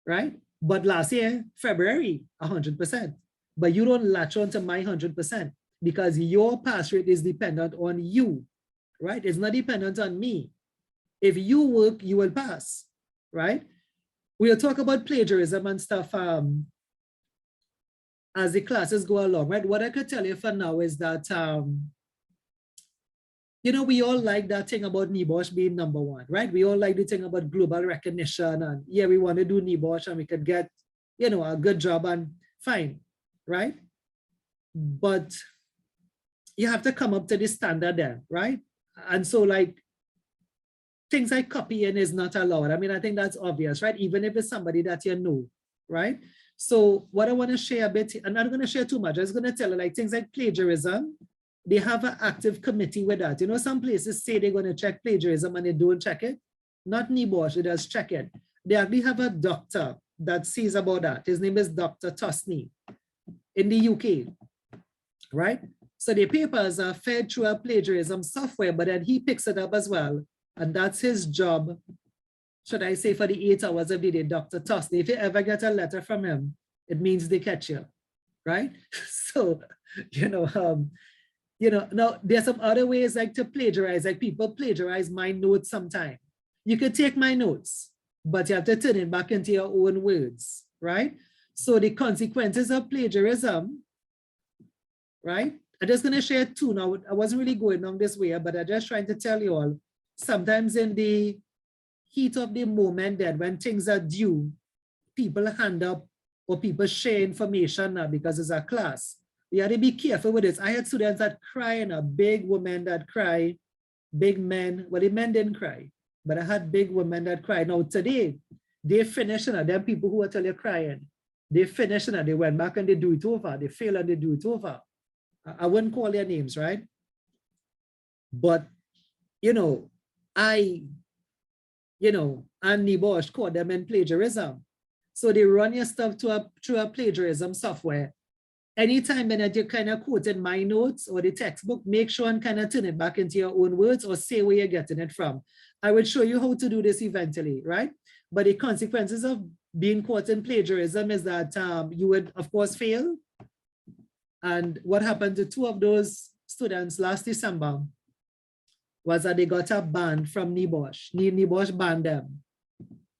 right? But last year, February, 100%. But you don't latch on to my 100% because your pass rate is dependent on you, right? It's not dependent on me. If you work, you will pass, right? We'll talk about plagiarism and stuff as the classes go along, right? What I could tell you for now is that, you know, we all like that thing about NEBOSH being #1, right? We all like the thing about global recognition and yeah, we want to do NEBOSH and we could get, you know, a good job and fine, right? But you have to come up to the standard then, right? And so like, things like copying is not allowed. I mean, I think that's obvious, right? Even if it's somebody that you know, right? So what I want to share a bit, I'm not going to share too much. I'm just going to tell you like things like plagiarism. They have an active committee with that. You know, some places say they're going to check plagiarism and they don't check it. Not NEBOSH, it does check it. They actually have a doctor that sees about that. His name is Dr. Tosney in the UK, right? So the papers are fed through a plagiarism software, but then he picks it up as well. And that's his job, should I say, for the 8 hours of the day, Dr. Tosney. If you ever get a letter from him, it means they catch you, right? So, you know, now there's some other ways like to plagiarize, like people plagiarize my notes sometimes. You could take my notes, but you have to turn it back into your own words, right? So the consequences of plagiarism, right? I'm just going to share two now. I wasn't really going on this way, but I'm just trying to tell you all, sometimes in the heat of the moment then when things are due, people hand up or people share information now because it's a class. You have to be careful with this. I had students that cry and a big women that cry, big men. Well, the men didn't cry, but I had big women that cry. Now today, they finish and there are people who are telling you crying. They finish and they went back and they do it over. They fail and they do it over. I wouldn't call their names, right? But, you know, and NEBOSH caught them in plagiarism. So they run your stuff through a plagiarism software. anytime that you kind of quoted my notes or the textbook, make sure and kind of turn it back into your own words or say where you're getting it from. I will show you how to do this eventually, right? But the consequences of being caught in plagiarism is that you would, of course, fail. And what happened to 2 of those students last December was that they got a ban from NEBOSH. NEBOSH banned them,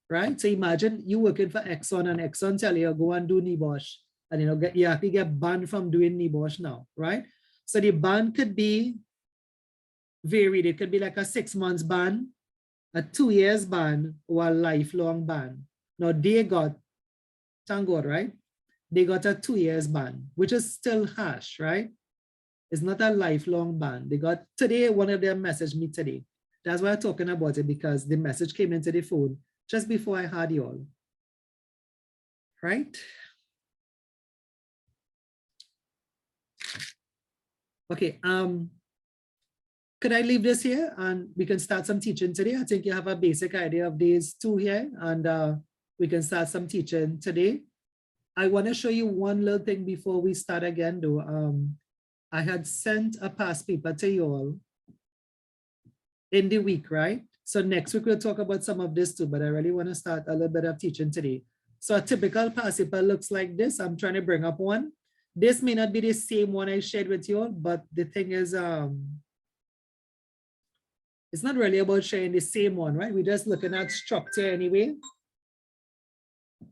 right? So imagine you working for Exxon and Exxon tell you go and do NEBOSH, and you actually get banned from doing NEBOSH now, right? So the ban could be varied. It could be like a 6 months ban, a 2 years ban, or a lifelong ban. Now they got, thank God, right? They got a 2 years ban, which is still harsh, right? It's not a lifelong ban. They got today, one of them messaged me today. That's why I'm talking about it, because the message came into the phone just before I had you all, right? Okay, could I leave this here and we can start some teaching today? I think you have a basic idea of these 2 here, and we can start some teaching today. I want to show you one little thing before we start again though. I had sent a past paper to you all in the week, right? So next week we'll talk about some of this too, but I really want to start a little bit of teaching today. So a typical past paper looks like this. I'm trying to bring up one. This may not be the same one I shared with you all, but the thing is, it's not really about sharing the same one, right? We're just looking at structure anyway.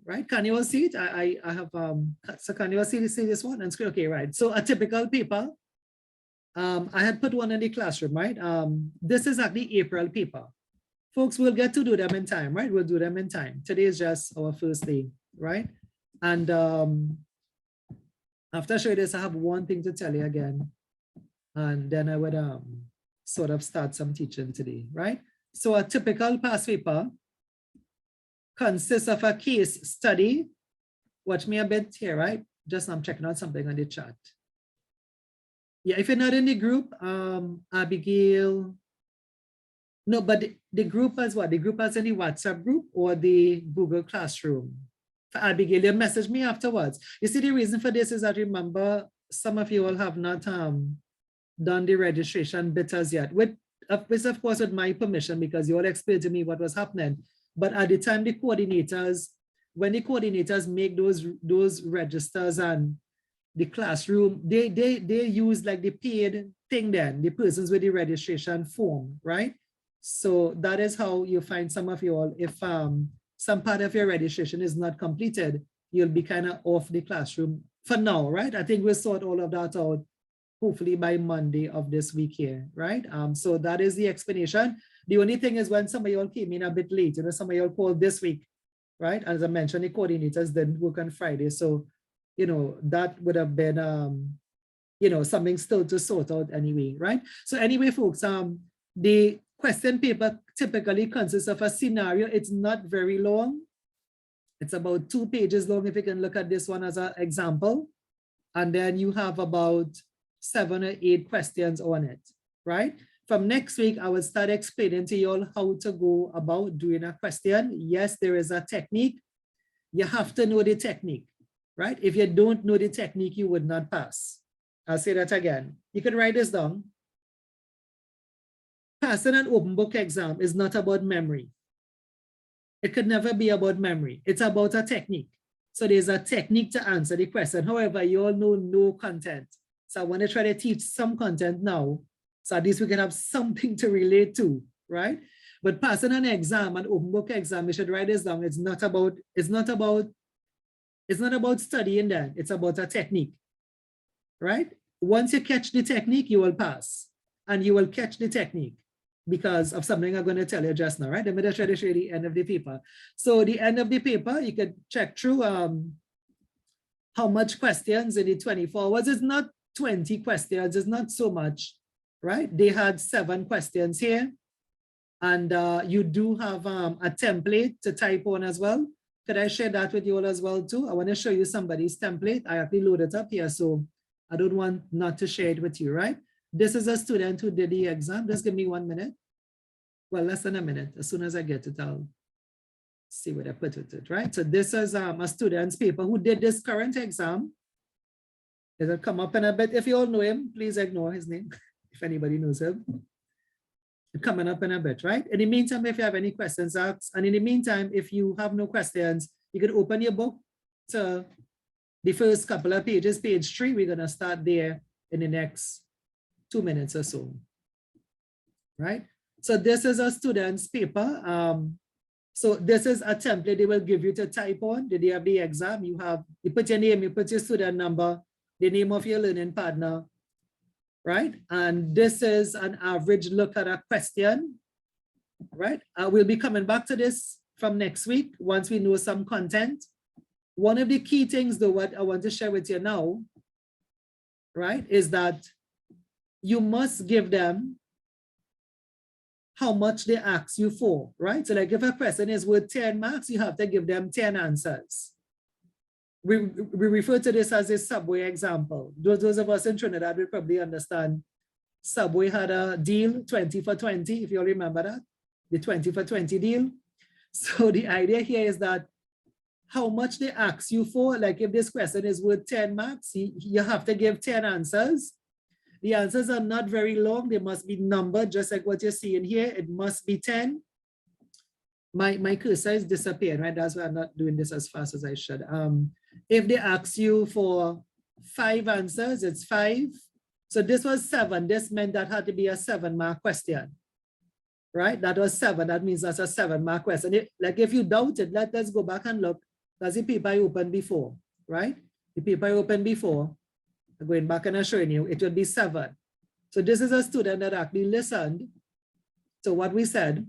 Right? Can you all see it? I have so can you all see this one and screen? Okay, right. So a typical paper. I had put one in the classroom, right? This is actually April paper. Folks will get to do them in time, right? We'll do them in time. Today is just our first day, right? And after I show you this, I have one thing to tell you again. And then I would sort of start some teaching today, right? So a typical past paper consists of a case study. Watch me a bit here, right? Just I'm checking out something on the chat. Yeah, if you're not in the group, Abigail, no, but the group as what? The group as in the WhatsApp group or the Google Classroom? For Abigail, you message me afterwards. You see, the reason for this is that remember, some of you all have not done the registration bit as yet, with of course with my permission, because you all explained to me what was happening. But at the time, the coordinators, when the coordinators make those registers and the classroom, they use like the paid thing then, the persons with the registration form, right? So that is how you find some of you all, if some part of your registration is not completed, you'll be kind of off the classroom for now, right? I think we'll sort all of that out hopefully by Monday of this week here, right? So that is the explanation. The only thing is when some of you all came in a bit late, some of you all called this week, right? As I mentioned, the coordinators didn't work on Friday. So, that would have been, something still to sort out anyway, right? So anyway, folks, the question paper typically consists of a scenario. It's not very long. It's about 2 pages long, if you can look at this one as an example. And then you have about 7 or 8 questions on it, right? From next week, I will start explaining to you all how to go about doing a question. Yes, there is a technique. You have to know the technique, right? If you don't know the technique, you would not pass. I'll say that again. You can write this down. Passing an open book exam is not about memory. It could never be about memory. It's about a technique. So there's a technique to answer the question. However, you all know no content. So I want to try to teach some content now, so at least we can have something to relate to, right? But passing an exam, an open book exam, you should write this down. It's not about studying then. It's about a technique, right? Once you catch the technique, you will pass, and you will catch the technique because of something I'm going to tell you just now, right? I'm going to try to show you the end of the paper. So the end of the paper, you could check through how much questions in the 24 hours. It's not 20 questions, it's not so much, right? They had 7 questions here. And you do have a template to type on as well. Could I share that with you all as well too? I want to show you somebody's template. I actually loaded it up here, so I don't want not to share it with you, right? This is a student who did the exam. Just give me 1 minute. Well, less than a minute. As soon as I get it, I'll see where I put it, right? So this is a student's paper who did this current exam. It'll come up in a bit. If you all know him, please ignore his name, if anybody knows him. It's coming up in a bit, right? In the meantime, if you have any questions, ask. And in the meantime, if you have no questions, you can open your book to the first couple of pages, page 3. We're gonna start there in the next 2 minutes or so, right? So this is a student's paper. So this is a template they will give you to type on the day of the exam. You put your name, you put your student number, the name of your learning partner, right? And this is an average look at a question, right? We'll be coming back to this from next week once we know some content. One of the key things though, what I want to share with you now, right, is that you must give them how much they ask you for, right? So like if a question is worth 10 marks, you have to give them 10 answers. We refer to this as a Subway example. Those of us in Trinidad will probably understand. Subway had a deal, 20 for 20, if you all remember that, the 20 for 20 deal. So the idea here is that how much they ask you for, like if this question is worth 10 marks, you have to give 10 answers. The answers are not very long. They must be numbered, just like what you're seeing here. It must be 10. My cursor is disappearing, right? That's why I'm not doing this as fast as I should. If they ask you for 5 answers, it's 5. So this was 7. This meant that had to be a 7-mark question, right? That was 7. That means that's a 7-mark question. Like if you doubt it, let's go back and look. That's the paper I opened before, right? The paper I opened before. Going back and showing you, it would be 7. So this is a student that actually listened to what we said.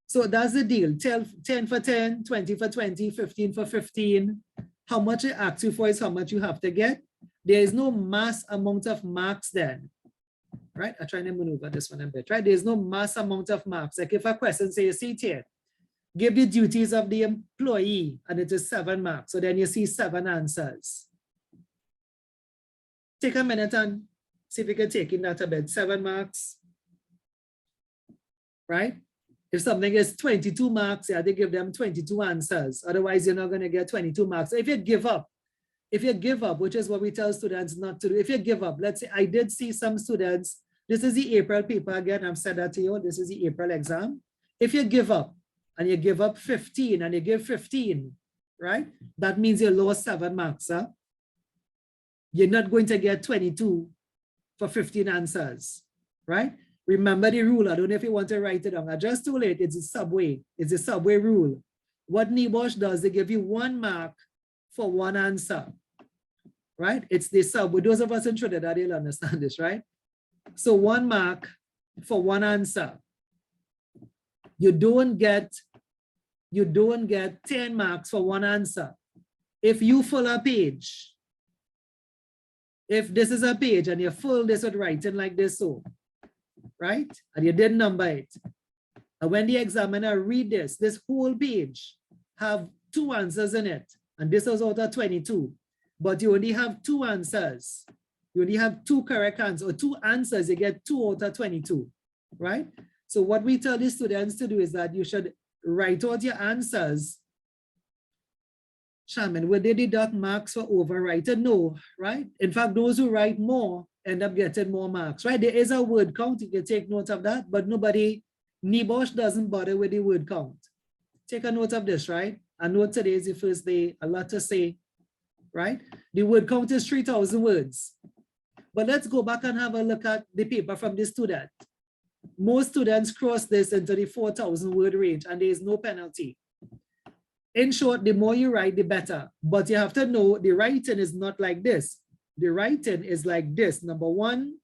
So that's the deal. 10 for 10, 20 for 20, 15 for 15. How much it asks you for is how much you have to get. There is no mass amount of marks then, right? I'm trying to maneuver this one a bit, right? There's no mass amount of marks. Like if a question says, you see here, give the duties of the employee, and it is 7 marks. So then you see 7 answers. Take a minute and see if you can take in that a bit. 7 marks, right? If something is 22 marks, you have to give them 22 answers. Otherwise, you're not going to get 22 marks. If you give up, which is what we tell students not to do, if you give up, let's say I did see some students, this is the April paper again, I've said that to you, this is the April exam. If you give up and you give up 15 and you give 15, right? That means you lost 7 marks, huh? You're not going to get 22 for 15 answers, right? Remember the rule. I don't know if you want to write it down. I just told it, it's a Subway. It's a Subway rule. What NEBOSH does, they give you 1 mark for 1 answer, right? It's the Subway. Those of us in Trinidad, they'll understand this, right? So 1 mark for 1 answer. You don't get 10 marks for 1 answer. If you fill a page, if this is a page and you fill this with writing like this, so, right? And you didn't number it. And when the examiner read this whole page have 2 answers in it. And this was out of 22. But you only have 2 answers. You only have 2 correct answers, or 2 answers, you get 2 out of 22, right? So what we tell the students to do is that you should write out your answers. Shaman, will they deduct marks for overwriting? No, right? In fact, those who write more end up getting more marks, right? There is a word count, you can take note of that, but NEBOSH doesn't bother with the word count. Take a note of this, right? I know today is the first day, a lot to say, right? The word count is 3,000 words. But let's go back and have a look at the paper from the student. Most students cross this into the 4,000 word range and there is no penalty. In short, the more you write, the better. But you have to know the writing is not like this. The writing is like this. Number 1.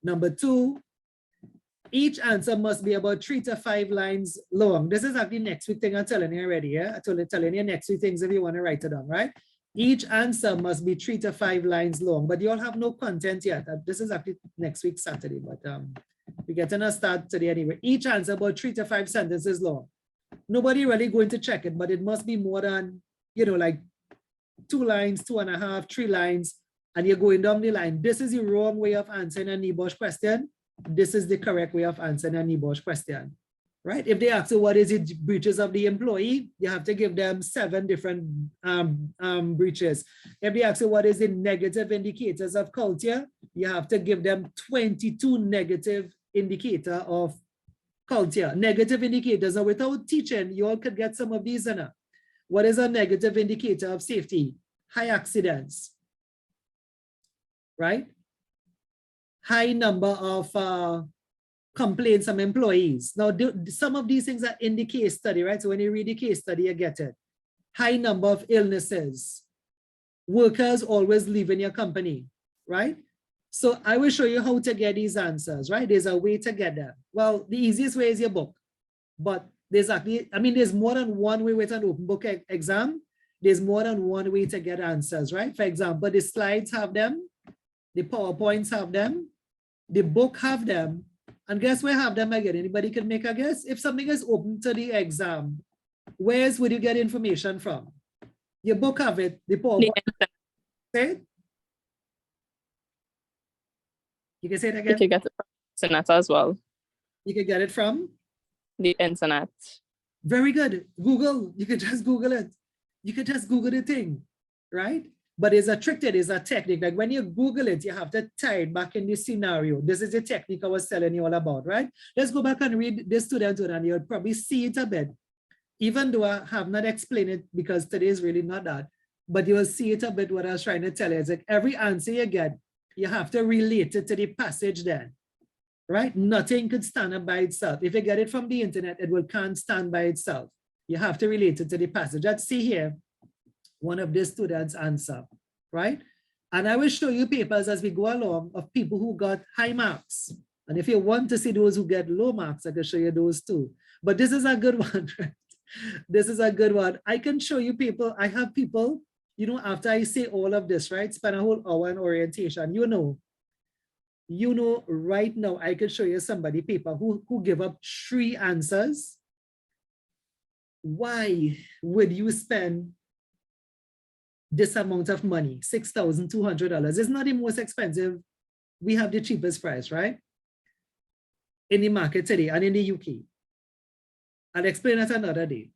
Number 2. Each answer must be about 3 to 5 lines long. This is actually next week thing I'm telling you already. Yeah? I'm telling you next week things if you want to write it down, right? Each answer must be 3 to 5 lines long, but you all have no content yet. This is actually next week, Saturday, but we're getting a start today anyway. Each answer about 3 to 5 sentences long. Nobody really going to check it, but it must be more than, like 2 lines, 2.5, 3 lines, and you're going down the line. This is the wrong way of answering a NEBOSH question. This is the correct way of answering a NEBOSH question, right? If they ask you what is it breaches of the employee, you have to give them 7 different breaches. If they ask you what is the negative indicators of culture, you have to give them 22 negative indicator of culture. Negative indicators. Now without teaching, you all could get some of these in. What is a negative indicator of safety? High accidents, right? High number of complaints from employees. Now, some of these things are in the case study, right? So when you read the case study, you get it. High number of illnesses. Workers always leaving your company, right? So I will show you how to get these answers, right? There's a way to get them. Well, the easiest way is your book, but there's actually, I mean, there's more than one way with an open book exam. There's more than one way to get answers, right? For example, the slides have them, the PowerPoints have them, the book have them, and guess where have them again? Anybody can make a guess? If something is open to the exam, where's would you get information from? Your book have it, the PowerPoint. Say it. You can say it again. You can get it from the internet as well. You can get it from the internet. Very good. Google. You can just Google it. You can just Google the thing, right? But there's a trick there, there's a technique. Like when you Google it, you have to tie it back in the scenario. This is the technique I was telling you all about, right? Let's go back and read this student and you'll probably see it a bit. Even though I have not explained it because today is really not that, but you'll see it a bit what I was trying to tell you. It's like every answer you get, you have to relate it to the passage then, right? Nothing could stand up by itself. If you get it from the internet, it can't stand by itself. You have to relate it to the passage. Let's see here one of the students' answer, right? And I will show you papers as we go along of people who got high marks. And if you want to see those who get low marks, I can show you those too. But this is a good one, right? This is a good one. I can show you people, I have people, you know, after I say all of this, right? Spend a whole hour in orientation, you know right now, I could show you somebody, people who give up 3 answers. Why would you spend this amount of money, $6,200? It's not the most expensive. We have the cheapest price, right? In the market today and in the UK. I'll explain that another day.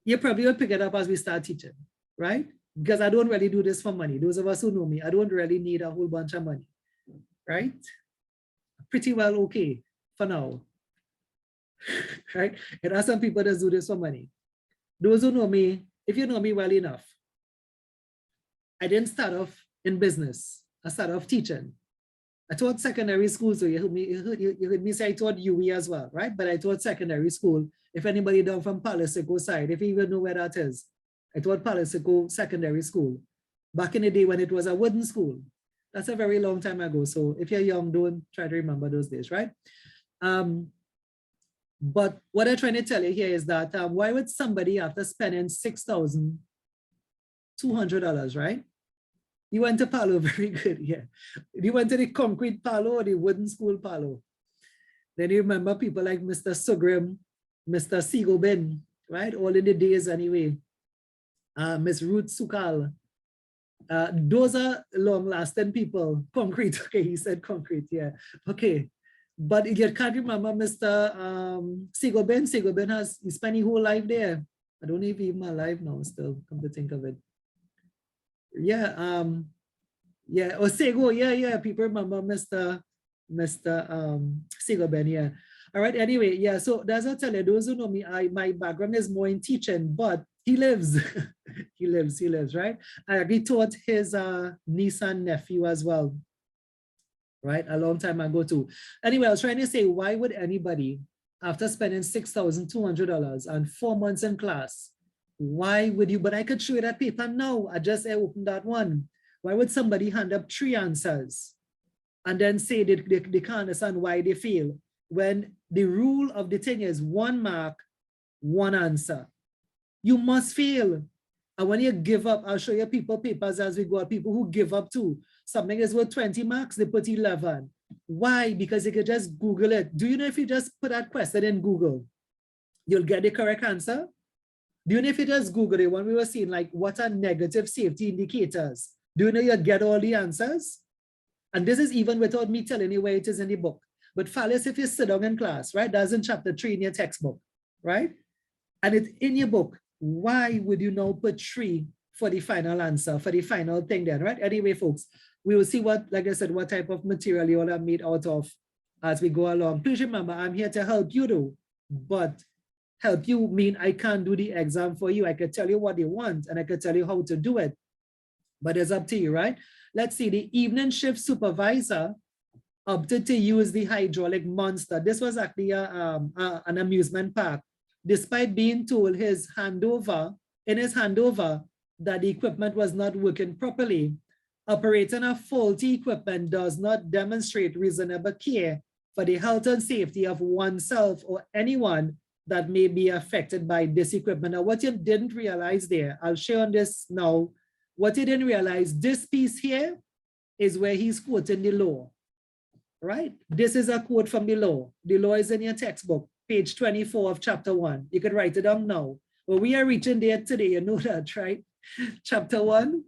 You probably will pick it up as we start teaching, right? Because I don't really do this for money. Those of us who know me, I don't really need a whole bunch of money, right? Pretty well okay for now, right? And there are some people that do this for money. Those who know me, if you know me well enough, I didn't start off in business. I started off teaching. I taught secondary school, so you heard me say I taught UE as well, right? But I taught secondary school. If anybody down from Paliseco side, if you even know where that is, I taught Paliseco secondary school back in the day when it was a wooden school. That's a very long time ago. So if you're young, don't try to remember those days, right? But what I'm trying to tell you here is that why would somebody, after spending $6,200, right? You went to Palo, very good, yeah. You went to the concrete Palo or the wooden school Palo. Then you remember people like Mr. Sugrim, Mr. Sigobin, right? All in the days anyway. Miss Ruth Sukal. Those are long-lasting people. Concrete, okay, he said concrete, yeah. Okay, but you can't remember Mr. Sigobin. Sigobin he spent his whole life there. I don't know if he's even alive now still, come to think of it. Yeah, yeah, or Sego, yeah, people remember Mr. Sigobin, yeah. All right, anyway, yeah, so that's what I tell you, those who know me, my background is more in teaching, but he lives, he lives, right? I actually taught his niece and nephew as well, right? A long time ago too. Anyway, I was trying to say, why would anybody, after spending $6,200 and 4 months in class, why would you, but I could show you that paper now. I just opened that one. Why would somebody hand up 3 answers and then say they can't understand why they fail when the rule of the thing is 1 mark, 1 answer? You must fail. And when you give up, I'll show you people papers as we go, people who give up too. Something is worth 20 marks, they put 11. Why? Because you can just Google it. Do you know if you just put that question in Google, you'll get the correct answer? Do you know if you just Google it, when we were seeing like what are negative safety indicators? Do you know you get all the answers? And this is even without me telling you where it is in the book. But Phallus, if you sit down in class, right, that's in chapter 3 in your textbook, right? And it's in your book. Why would you now put 3 for the final answer, for the final thing then, right? Anyway, folks, we will see what, like I said, what type of material you all are made out of as we go along. Please remember, I'm here to help you though, but help you mean I can't do the exam for you. I could tell you what you want and I could tell you how to do it, but it's up to you, right? Let's see, the evening shift supervisor opted to use the hydraulic monster. This was actually an amusement park. Despite being told in his handover, that the equipment was not working properly, operating a faulty equipment does not demonstrate reasonable care for the health and safety of oneself or anyone that may be affected by this equipment. Now, what you didn't realize there, I'll share on this now. What you didn't realize, this piece here is where he's quoting the law, right? This is a quote from the law. The law is in your textbook, page 24 of chapter 1. You could write it down now. Well, we are reaching there today, you know that, right? Chapter 1.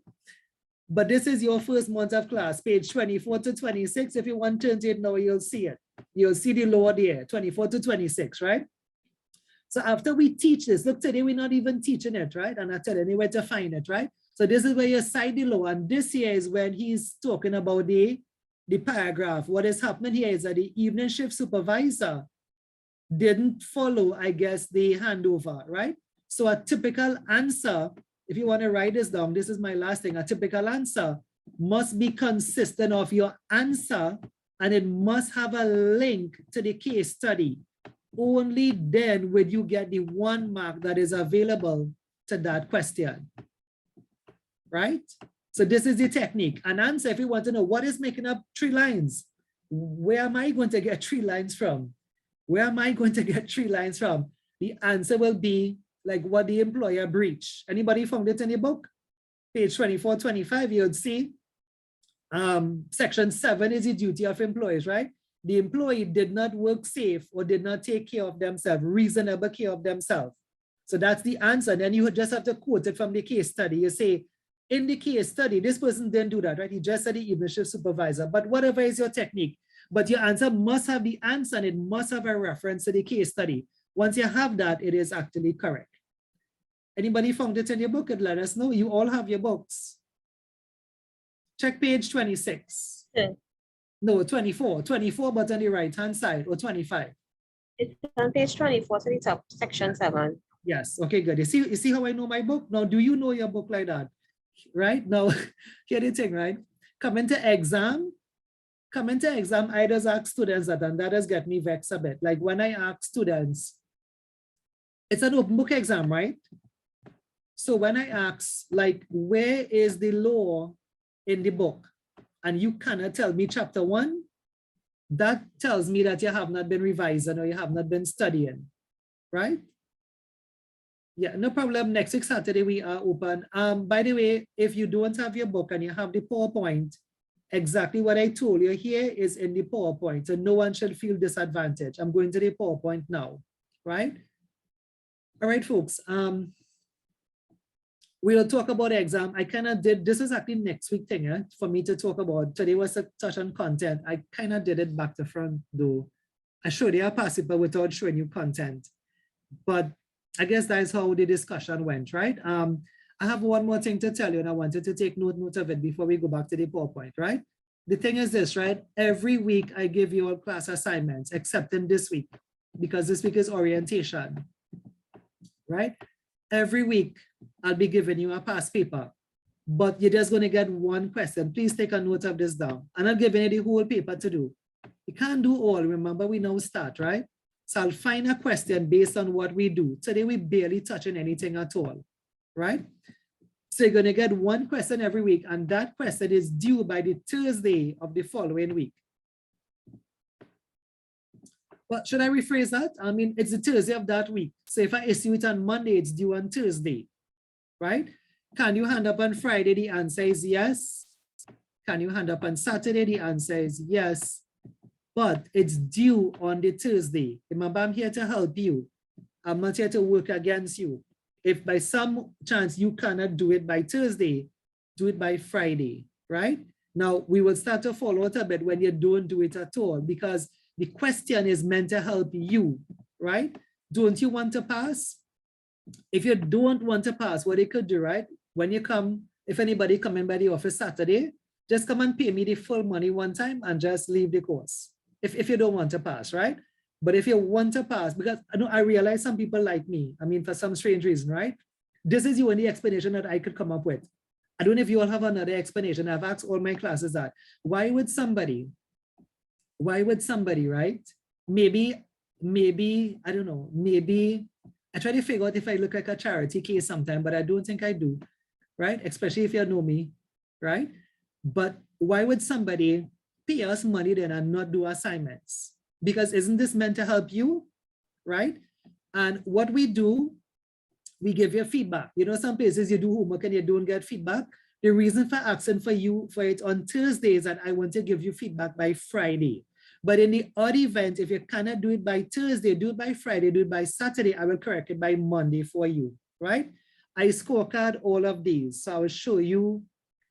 But this is your first month of class, page 24 to 26. If you want to turn to it now, you'll see it. You'll see the law there, 24 to 26, right? So after we teach this, look, today we're not even teaching it, right? And I tell you where to find it, right? So this is where you cite the law. And this here is when he's talking about the paragraph. What is happening here is that the evening shift supervisor didn't follow, I guess, the handover, right? So a typical answer, if you want to write this down, this is my last thing, a typical answer must be consistent of your answer and it must have a link to the case study. Only then would you get the 1 mark that is available to that question, right? So this is the technique. An answer, if you want to know what is making up 3 lines, where am I going to get 3 lines from? Where am I going to get 3 lines from? The answer will be like what the employer breached. Anybody found it in your book? Page 24, 25, you'll see section 7 is the duty of employees, right? The employee did not work safe or did not take care of themselves, reasonable care of themselves. So that's the answer. And then you just have to quote it from the case study. You say, in the case study, this person didn't do that, right? He just said the evening shift supervisor, but whatever is your technique, but your answer must have the answer and it must have a reference to the case study. Once you have that, it is actually correct. Anybody found it in your book? Let us know. You all have your books. Check page 26. Okay. No, 24, but on the right-hand side, or 25. It's on page 24, so it's up, section 7. Yes, okay, good. You see how I know my book? Now, do you know your book like that? Right? Now, here's the thing, right? Coming to exam, I just ask students that, and that does get me vexed a bit. Like when I ask students, it's an open book exam, right? So when I ask, like, where is the law in the book? And you cannot tell me chapter 1, that tells me that you have not been revising or you have not been studying, right? Yeah, no problem. Next week, Saturday, we are open. By the way, if you don't have your book and you have the PowerPoint, exactly what I told you here is in the PowerPoint, so no one should feel disadvantaged. I'm going to the PowerPoint now, right? All right, folks. We'll talk about the exam. I kind of did, this is actually next week thing for me to talk about. Today was a touch on content. I kind of did it back to front though. I showed you a passive, but without showing you content. But I guess that is how the discussion went, right? I have one more thing to tell you and I wanted to take note of it before we go back to the PowerPoint, right? The thing is this, right? Every week I give you all class assignments, except in this week, because this week is orientation, right? Every week, I'll be giving you a past paper, but you're just going to get 1 question. Please take a note of this down. I'm not giving you the whole paper to do. You can't do all. Remember, we now start, right? So I'll find a question based on what we do. Today, we barely touching anything at all, right? So you're going to get 1 question every week, and that question is due by the Thursday of the following week. But should I rephrase that? I mean, it's the Thursday of that week. So if I issue it on Monday, it's due on Thursday, right? Can you hand up on Friday? The answer is yes. Can you hand up on Saturday? The answer is yes. But it's due on the Thursday. Remember, I'm here to help you. I'm not here to work against you. If by some chance you cannot do it by Thursday, do it by Friday, right? Now, we will start to follow it a bit when you don't do it at all, because The question is meant to help you, right? Don't you want to pass? If you don't want to pass, what you could do, right? When you come, if anybody coming by the office Saturday, just come and pay me the full money one time and just leave the course. If you don't want to pass, right? But if you want to pass, because I know I realize some people like me, I mean, for some strange reason, right? This is the only explanation that I could come up with. I don't know if you all have another explanation. I've asked all my classes that. Why would somebody, right? Maybe, I don't know, maybe, I try to figure out if I look like a charity case sometime, but I don't think I do, right? Especially if you know me, right? But why would somebody pay us money then and not do assignments? Because isn't this meant to help you, right? And what we do, we give you feedback. You know, some places you do homework and you don't get feedback. The reason for asking for it on Thursday is that I want to give you feedback by Friday. But in the odd event, if you cannot do it by Thursday, do it by Friday, do it by Saturday, I will correct it by Monday for you, right? I scorecard all of these. So I will show you,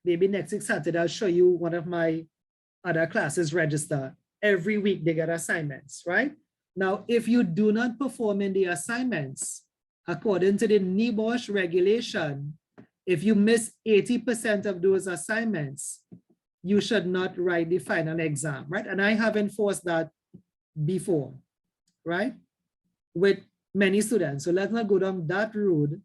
maybe next week Saturday, I'll show you one of my other classes register. Every week they get assignments, right? Now, if you do not perform in the assignments, according to the NEBOSH regulation, if you miss 80% of those assignments, you should not write the final exam, right? And I have enforced that before, right? With many students. So let's not go down that road,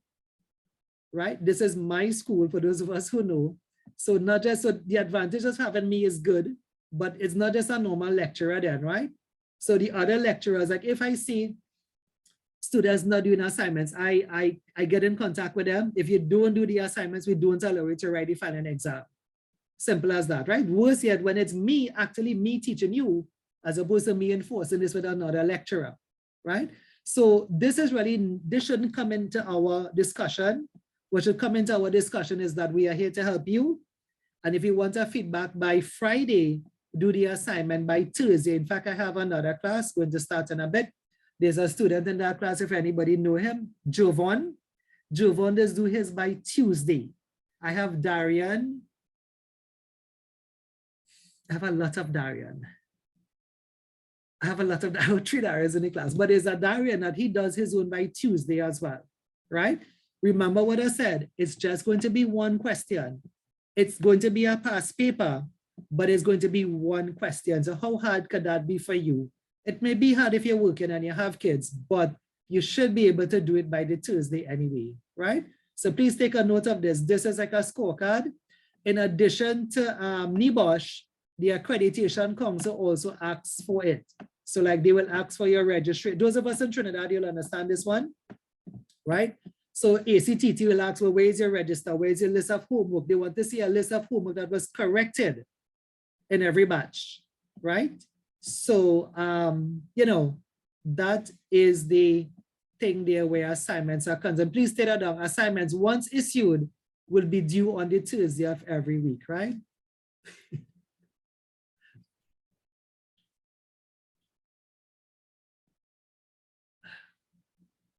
right? This is my school for those of us who know. So not just, so the advantage of having me is good, but it's not just a normal lecturer then, right? So the other lecturers, like if I see students not doing assignments, I get in contact with them. If you don't do the assignments, we don't allow you to write the final exam. Simple as that, right? Worse yet, when it's me, actually me teaching you, as opposed to me enforcing this with another lecturer, right? So this is really, this shouldn't come into our discussion. What should come into our discussion is that we are here to help you. And if you want a feedback by Friday, do the assignment by Thursday. In fact, I have another class going to start in a bit. There's a student in that class, if anybody know him, Jovan. Jovan does do his by Tuesday. I have Darian. I have a lot of Darian. I have 3 Darians in the class, but there's a Darian that he does his own by Tuesday as well, right? Remember what I said, it's just going to be one question. It's going to be a past paper, but it's going to be one question. So how hard could that be for you? It may be hard if you're working and you have kids, but you should be able to do it by the Tuesday anyway, right? So please take a note of this. This is like a scorecard. In addition to NEBOSH, the Accreditation Council also asks for it. So like they will ask for your registration. Those of us in Trinidad, you'll understand this one, right? So ACTT will ask, well, where's your register? Where's your list of homework? They want to see a list of homework that was corrected in every batch, right? So, you know, that is the thing there where assignments are concerned. Please take that down. Assignments, once issued, will be due on the Tuesday of every week, right?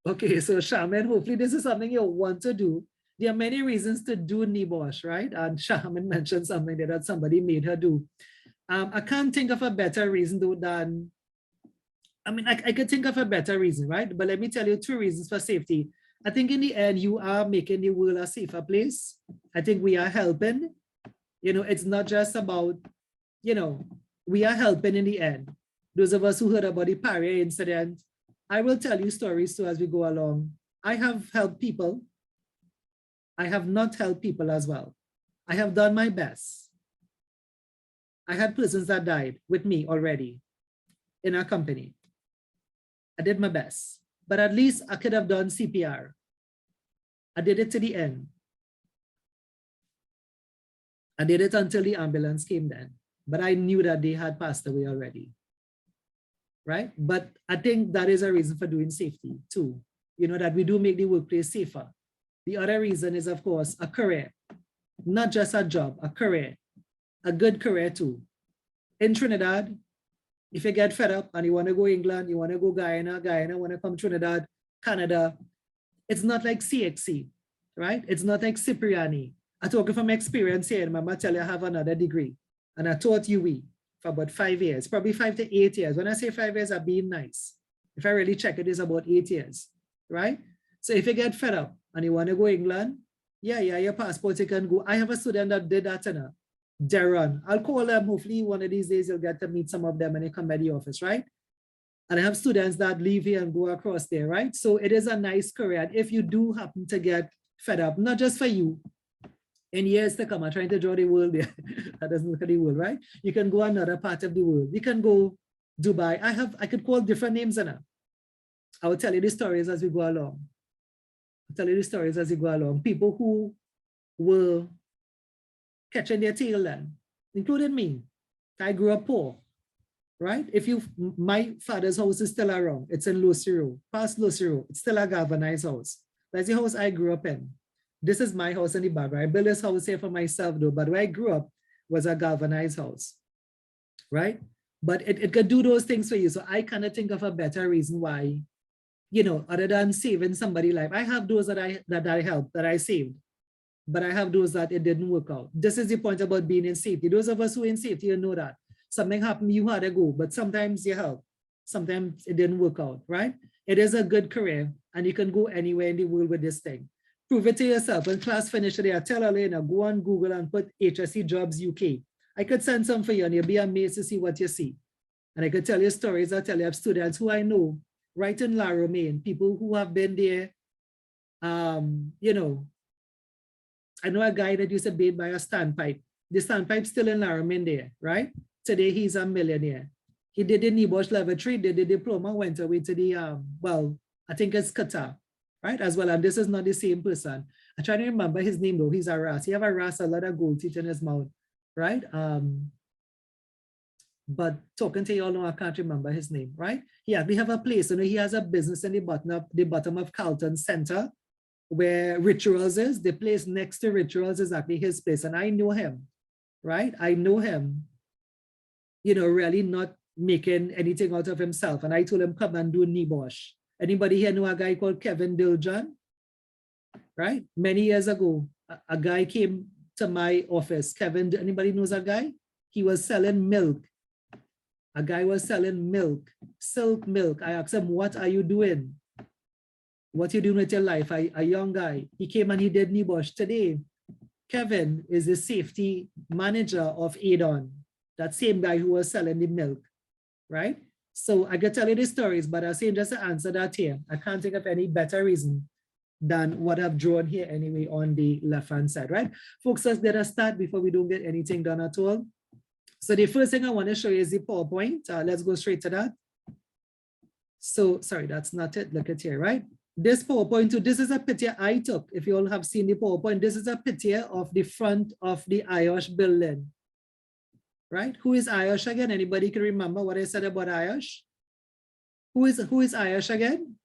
Okay, so Shaman, hopefully this is something you want to do. There are many reasons to do NEBOSH, right? And Shaman mentioned something that somebody made her do. I can't think of a better reason than, I mean, I could think of a better reason, right? But let me tell you 2 reasons for safety. I think in the end, you are making the world a safer place. I think we are helping. You know, it's not just about, you know, we are helping in the end. Those of us who heard about the Paria incident, I will tell you stories too as we go along. I have helped people. I have not helped people as well. I have done my best. I had persons that died with me already in our company. I did my best, but at least I could have done CPR. I did it to the end. I did it until the ambulance came then, but I knew that they had passed away already, right? But I think that is a reason for doing safety too. You know, that we do make the workplace safer. The other reason is, of course, a career, not just a job, a career, a good career too. In Trinidad, if you get fed up and you want to go England, you want to go Guyana want to come Trinidad, Canada, it's not like CXC, right? It's not like Cipriani. I talk from experience here, and Mama tell you I have another degree, and I taught UE for about 5 years, probably 5 to 8 years. When I say 5 years, I'm being nice. If I really check it, it's about 8 years, right? So if you get fed up and you want to go England, yeah, your passport, you can go. I have a student that did that, Darren. I'll call them. Hopefully one of these days you'll get to meet some of them when they come by the office, right? And I have students that leave here and go across there, right? So it is a nice career. And if you do happen to get fed up, not just for you, in years to come, I'm trying to draw the world there. That doesn't look at the world, right? You can go another part of the world. You can go Dubai. I could call different names in it. I will tell you the stories as we go along. I'll tell you the stories as we go along. People who were catching their tail then, including me. I grew up poor, right? My father's house is still around. It's in Lucero, past Lucero. It's still a galvanized house. That's the house I grew up in. This is my house in the background. I built this house here for myself though, but where I grew up was a galvanized house, right? But it could do those things for you. So I kind of think of a better reason why, other than saving somebody's life. I have those that I helped, that I saved, but I have those that it didn't work out. This is the point about being in safety. Those of us who are in safety, you know that. Something happened, you had to go, but sometimes you help. Sometimes it didn't work out, right? It is a good career and you can go anywhere in the world with this thing. Prove it to yourself. When class finished today, I tell Elena, go on Google and put HSE Jobs UK. I could send some for you and you'll be amazed to see what you see. And I could tell you stories. I tell you of students who I know right in La Romaine, people who have been there. I know a guy that used to bathe by a standpipe. The standpipe's still in La Romaine there, right? Today he's a millionaire. He did the NEBOSH level 3, did the diploma, went away to the, I think it's Qatar, right? As well, and this is not the same person. I try to remember his name though, he's a Ras. He have a Ras, a lot of gold teeth in his mouth, right? But talking to you all now, I can't remember his name, right? He actually have a place, he has a business in the bottom of Carlton Center where Rituals is. The place next to Rituals is actually his place. And I know him, right? I know him, really not making anything out of himself. And I told him, come and do NEBOSH. Anybody here know a guy called Kevin Diljan? Right? Many years ago, a guy came to my office. Kevin, anybody knows a guy? He was selling milk. A guy was selling milk, silk milk. I asked him, what are you doing? What are you doing with your life? A young guy. He came and he did NEBOSH. Today, Kevin is the safety manager of Adon. That same guy who was selling the milk, right? So I could tell you the stories, but I'll say just to answer that here, I can't think of any better reason than what I've drawn here anyway on the left-hand side, right? Folks, let's get a start before we don't get anything done at all. So the first thing I want to show you is the PowerPoint. Let's go straight to that. So, sorry, that's not it. Look at here, right? This PowerPoint, this is a picture I took. If you all have seen the PowerPoint, this is a picture of the front of the IOSH building. Right? Who is IOSH again? Anybody can remember what I said about IOSH? Who is IOSH again?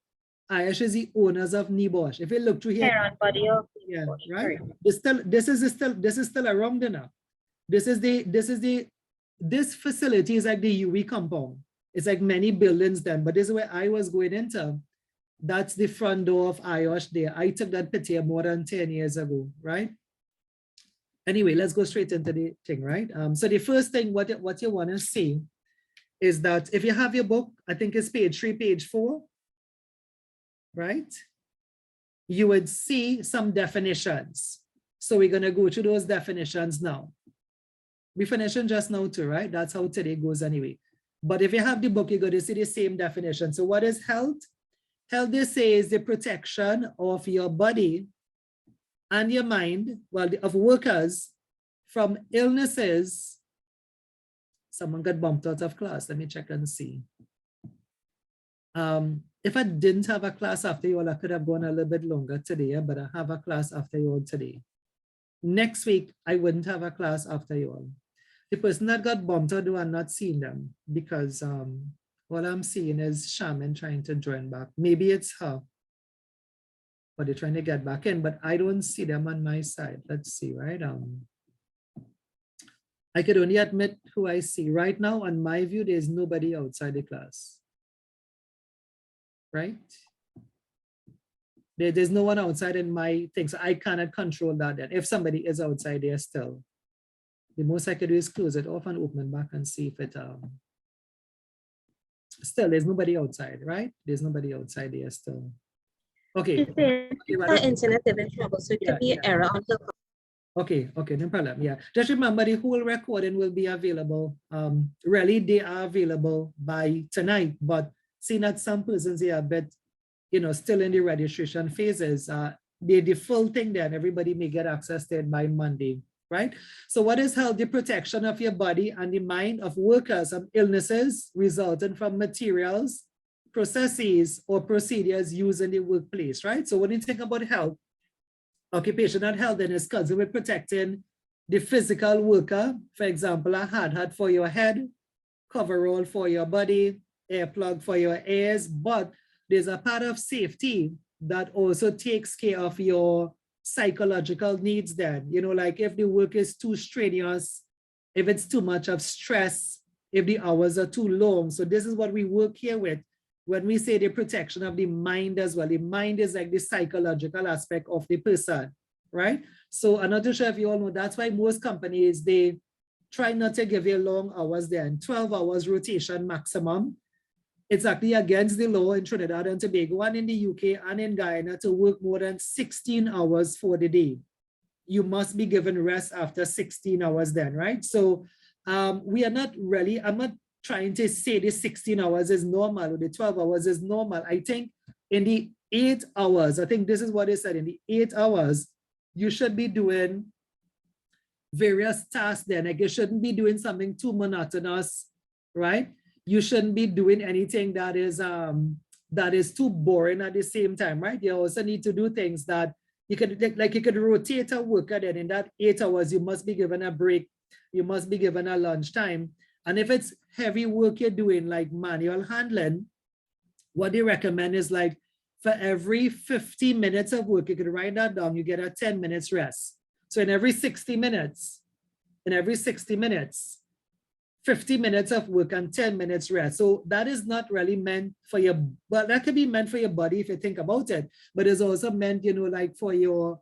IOSH is the owners of NEBOSH. If you look through here, Parent body of yeah, NEBOSH, right? correct. This is still around enough. This facility is like the UE compound. It's like many buildings then, but this is where I was going into. That's the front door of IOSH there. I took that picture more than 10 years ago, right? Anyway, let's go straight into the thing, right? So the first thing, what you want to see is that if you have your book, I think it's page 3, page 4, right? You would see some definitions. So we're going to go through those definitions now. We finishing just now too, right? That's how today goes anyway. But if you have the book, you're going to see the same definition. So what is health? Health, they say, is the protection of your body and your mind, well, of workers from illnesses. Someone got bumped out of class. Let me check and see. If I didn't have a class after you all, I could have gone a little bit longer today, but I have a class after you all today. Next week, I wouldn't have a class after you all. The person that got bumped out, I'm not seeing them because what I'm seeing is Shaman trying to join back. Maybe it's her. But they're trying to get back in, but I don't see them on my side. Let's see, right? I could only admit who I see. Right now, on my view, there's nobody outside the class, right? There's no one outside in my thing, so I cannot control that then. If somebody is outside there still, The most I could do is close it off and open it back and see if it, still there's nobody outside, right? There's nobody outside there still. Okay. She's saying the internet giving trouble, so it could be an error on her. Okay, no problem. Yeah, just remember the whole recording will be available. Really, they are available by tonight, but seeing that some persons here are a bit, still in the registration phases, the full thing then, everybody may get access to it by Monday, right? So what is health? The protection of your body and the mind of workers of illnesses resulting from materials, processes, or procedures used in the workplace, right? So when you think about health, occupational health then is concerned with protecting the physical worker. For example, a hard hat for your head, coverall for your body, earplug for your ears, but there's a part of safety that also takes care of your psychological needs then. Like if the work is too strenuous, if it's too much of stress, if the hours are too long. So this is what we work here with when we say the protection of the mind as well. The mind is like the psychological aspect of the person, right? So I'm not too sure if you all know, that's why most companies, they try not to give you long hours then, 12 hours rotation maximum. It's actually against the law in Trinidad and Tobago and in the UK and in Guyana to work more than 16 hours for the day. You must be given rest after 16 hours then, right? So we are not really, I'm not trying to say the 16 hours is normal or the 12 hours is normal. I think in the 8 hours, I think this is what they said, in the 8 hours, you should be doing various tasks then. Like you shouldn't be doing something too monotonous, right? You shouldn't be doing anything that is too boring at the same time, right? You also need to do things that you could, like you could rotate a worker then in that 8 hours, you must be given a break. You must be given a lunch time. And if it's heavy work you're doing, like manual handling, what they recommend is like for every 50 minutes of work, you could write that down, you get a 10 minutes rest. So in every 60 minutes, 50 minutes of work and 10 minutes rest. So that is not really meant for your, well, that could be meant for your body if you think about it, but it's also meant, like for your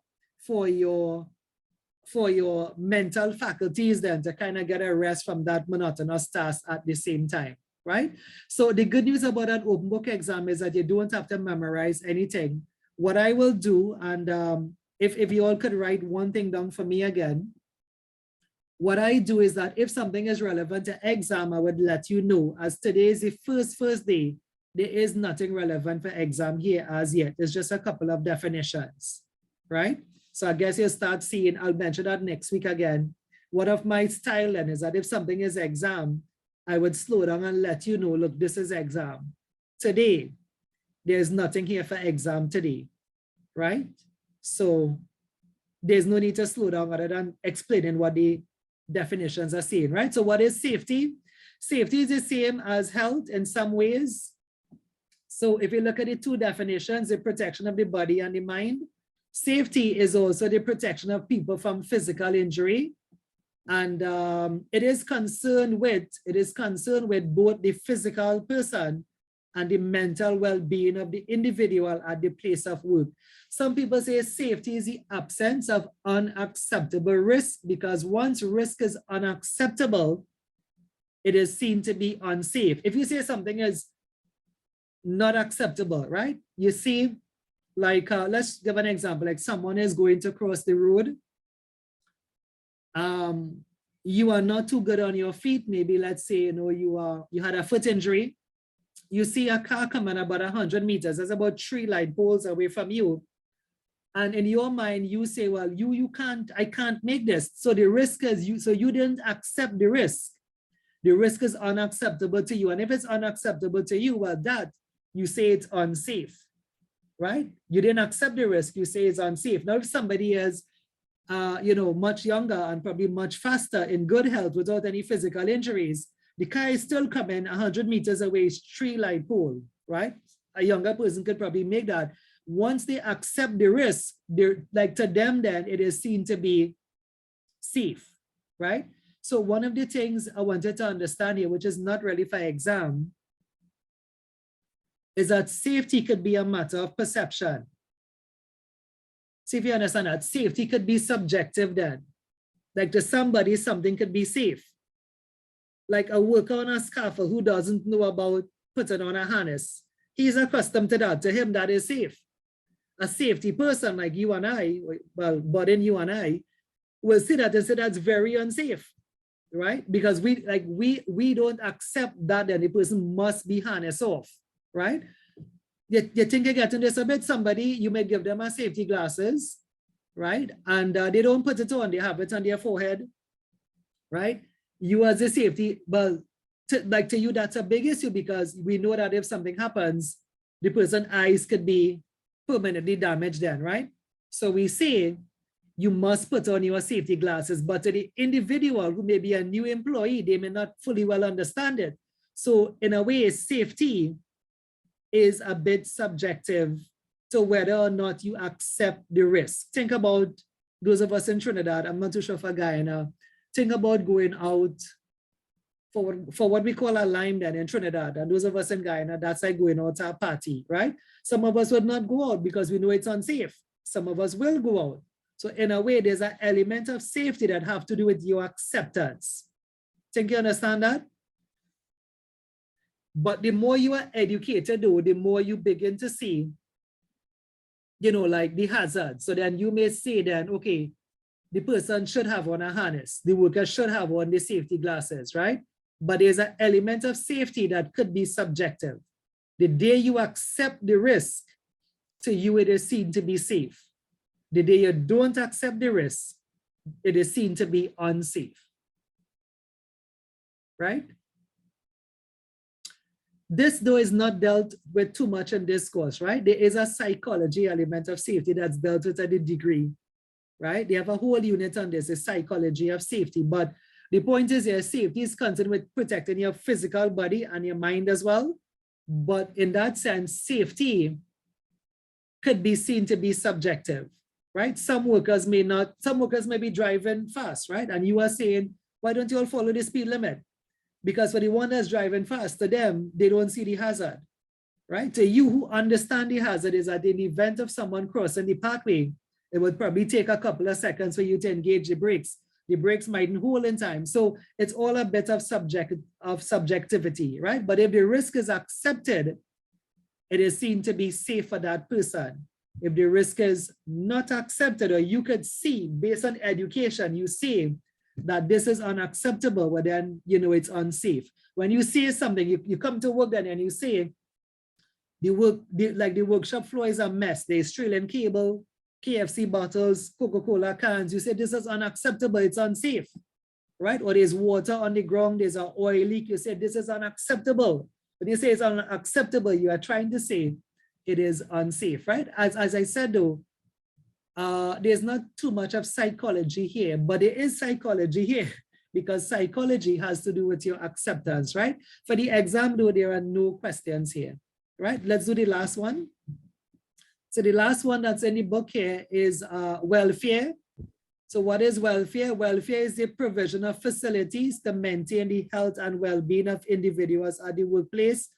mental faculties then to kind of get a rest from that monotonous task at the same time, right? So the good news about an open book exam is that you don't have to memorize anything. What I will do, and if you all could write one thing down for me again, what I do is that if something is relevant to exam, I would let you know. As today is the first day, there is nothing relevant for exam here as yet. It's just a couple of definitions, right? So I guess you'll start seeing, I'll mention that next week again. One of my style then is that if something is exam, I would slow down and let you know, look, this is exam. Today, there's nothing here for exam today, right? So there's no need to slow down other than explaining what the definitions are saying, right? So what is safety? Safety is the same as health in some ways. So if you look at the two definitions, the protection of the body and the mind, safety is also the protection of people from physical injury. And it is concerned with both the physical person and the mental well-being of the individual at the place of work. Some people say safety is the absence of unacceptable risk, because once risk is unacceptable, it is seen to be unsafe. If you say something is not acceptable, right? You see, like, let's give an example, like someone is going to cross the road. You are not too good on your feet. Maybe let's say, you had a foot injury. You see a car coming about 100 meters. That's about 3 light poles away from you. And in your mind, you say, well, I can't make this. So the risk is so you didn't accept the risk. The risk is unacceptable to you. And if it's unacceptable to you, well, that you say it's unsafe, right? You didn't accept the risk. You say it's unsafe. Now, if somebody is, much younger and probably much faster in good health without any physical injuries, the car is still coming 100 meters away, 3 light pole, right? A younger person could probably make that. Once they accept the risk, they're like, to them then it is seen to be safe, right? So one of the things I wanted to understand here, which is not really for exam, is that safety could be a matter of perception. See if you understand that. Safety could be subjective then. Like to somebody, something could be safe. Like a worker on a scaffold who doesn't know about putting on a harness. He's accustomed to that. To him, that is safe. A safety person like you and I, well, but in you and I, will see that and say that's very unsafe, right? Because we don't accept that the person must be harnessed off, right? You think you're getting this a bit, somebody, you may give them a safety glasses, right? And they don't put it on, they have it on their forehead, right? You as a safety, well, to you, that's a big issue because we know that if something happens, the person's eyes could be permanently damaged then, right? So we say you must put on your safety glasses, but to the individual who may be a new employee, they may not fully well understand it. So in a way, safety is a bit subjective to whether or not you accept the risk. Think about those of us in Trinidad, I'm not too sure for Guyana, think about going out for what we call a lime then in Trinidad. And those of us in Guyana, that's like going out to a party, right? Some of us would not go out because we know it's unsafe. Some of us will go out. So in a way, there's an element of safety that have to do with your acceptance. Think you understand that? But the more you are educated, though, the more you begin to see, you know, like the hazards. So then you may say then, okay, the person should have on a harness. The worker should have on the safety glasses, right? But there's an element of safety that could be subjective. The day you accept the risk, to you it is seen to be safe. The day you don't accept the risk, it is seen to be unsafe, right? This, though, is not dealt with too much in this course, right? There is a psychology element of safety that's dealt with at a degree, right? They have a whole unit on this, the psychology of safety. But the point is here, safety is concerned with protecting your physical body and your mind as well. But in that sense, safety could be seen to be subjective, right? Some workers may be driving fast, right? And you are saying, why don't you all follow the speed limit? Because for the one that's driving fast, to them, they don't see the hazard, right? To you who understand the hazard is that in the event of someone crossing the parkway, it would probably take a couple of seconds for you to engage the brakes. The brakes mightn't hold in time. So it's all a bit of subjectivity, right? But if the risk is accepted, it is seen to be safe for that person. If the risk is not accepted, or you could see based on education, you see that this is unacceptable, well then you know it's unsafe. When you see something, you come to work then and you say, the workshop floor is a mess. There's trailing cable, KFC bottles, Coca-Cola cans. You say this is unacceptable, it's unsafe, right? Or there's water on the ground, there's an oil leak. You say this is unacceptable. When you say it's unacceptable, you are trying to say it is unsafe, right? As I said though, there's not too much of psychology here, but there is psychology here because psychology has to do with your acceptance, right? For the exam though, there are no questions here, right? Let's do the last one. So the last one that's in the book here is welfare. So what is welfare? Welfare is the provision of facilities to maintain the health and well-being of individuals at the workplace.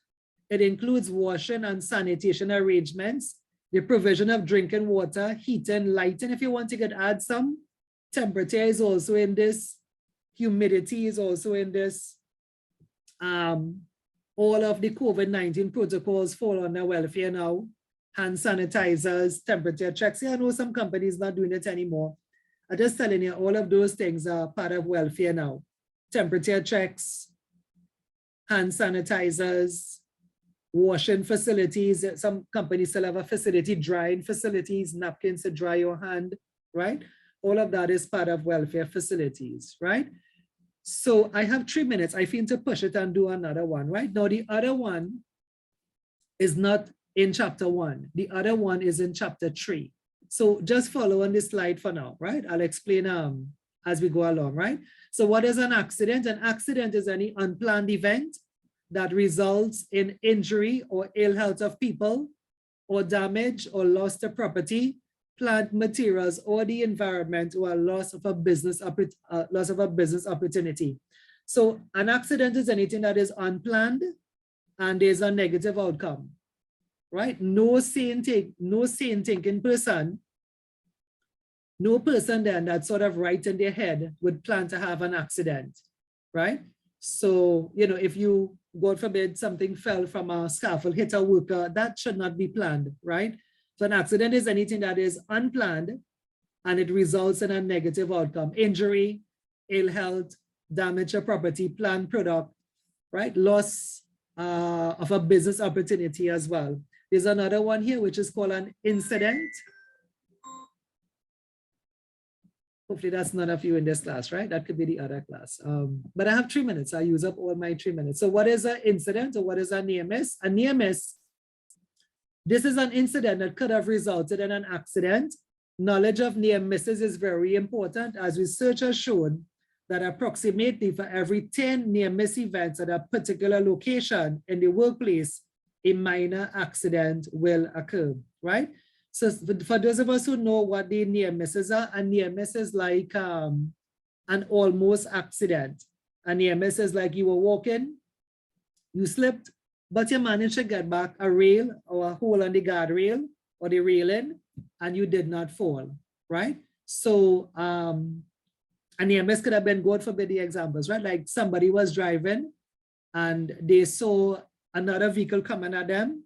It includes washing and sanitation arrangements, the provision of drinking water, heating, lighting. If you want, you could add some. Temperature is also in this. Humidity is also in this. All of the COVID-19 protocols fall under welfare now. Hand sanitizers, temperature checks. Yeah, I know some companies not doing it anymore. I'm just telling you, all of those things are part of welfare now. Temperature checks, hand sanitizers, washing facilities. Some companies still have a facility, drying facilities, napkins to dry your hand, right? All of that is part of welfare facilities, right? So I have 3 minutes. I feel to push it and do another one, right? Now the other one is not in chapter 1. The other one is in chapter 3. So just follow on this slide for now, right? I'll explain as we go along, right? So what is an accident? An accident is any unplanned event that results in injury or ill health of people, or damage or loss to property, plant materials, or the environment, or loss of a business opportunity. So an accident is anything that is unplanned and there's a negative outcome, right? No sane thinking person No person then that's sort of right in their head would plan to have an accident, right? So, you know, if you, God forbid, something fell from a scaffold, hit a worker, that should not be planned, right? So an accident is anything that is unplanned and it results in a negative outcome, injury, ill health, damage to property, plant, product, right? Loss of a business opportunity as well. There's another one here, which is called an incident. Hopefully that's none of you in this class, right? That could be the other class. But I have 3 minutes. I use up all my 3 minutes. So what is an incident or what is a near miss? A near miss, this is an incident that could have resulted in an accident. Knowledge of near misses is very important, as research has shown that approximately for every 10 near miss events at a particular location in the workplace, a minor accident will occur, right? So for those of us who know what the near misses are, a near miss is like an almost accident. A near miss is like you were walking, you slipped, but you managed to get back a rail or a hole on the guardrail or the railing, and you did not fall, right? So a near miss could have been, God forbid, the examples, right? Like somebody was driving and they saw another vehicle coming at them,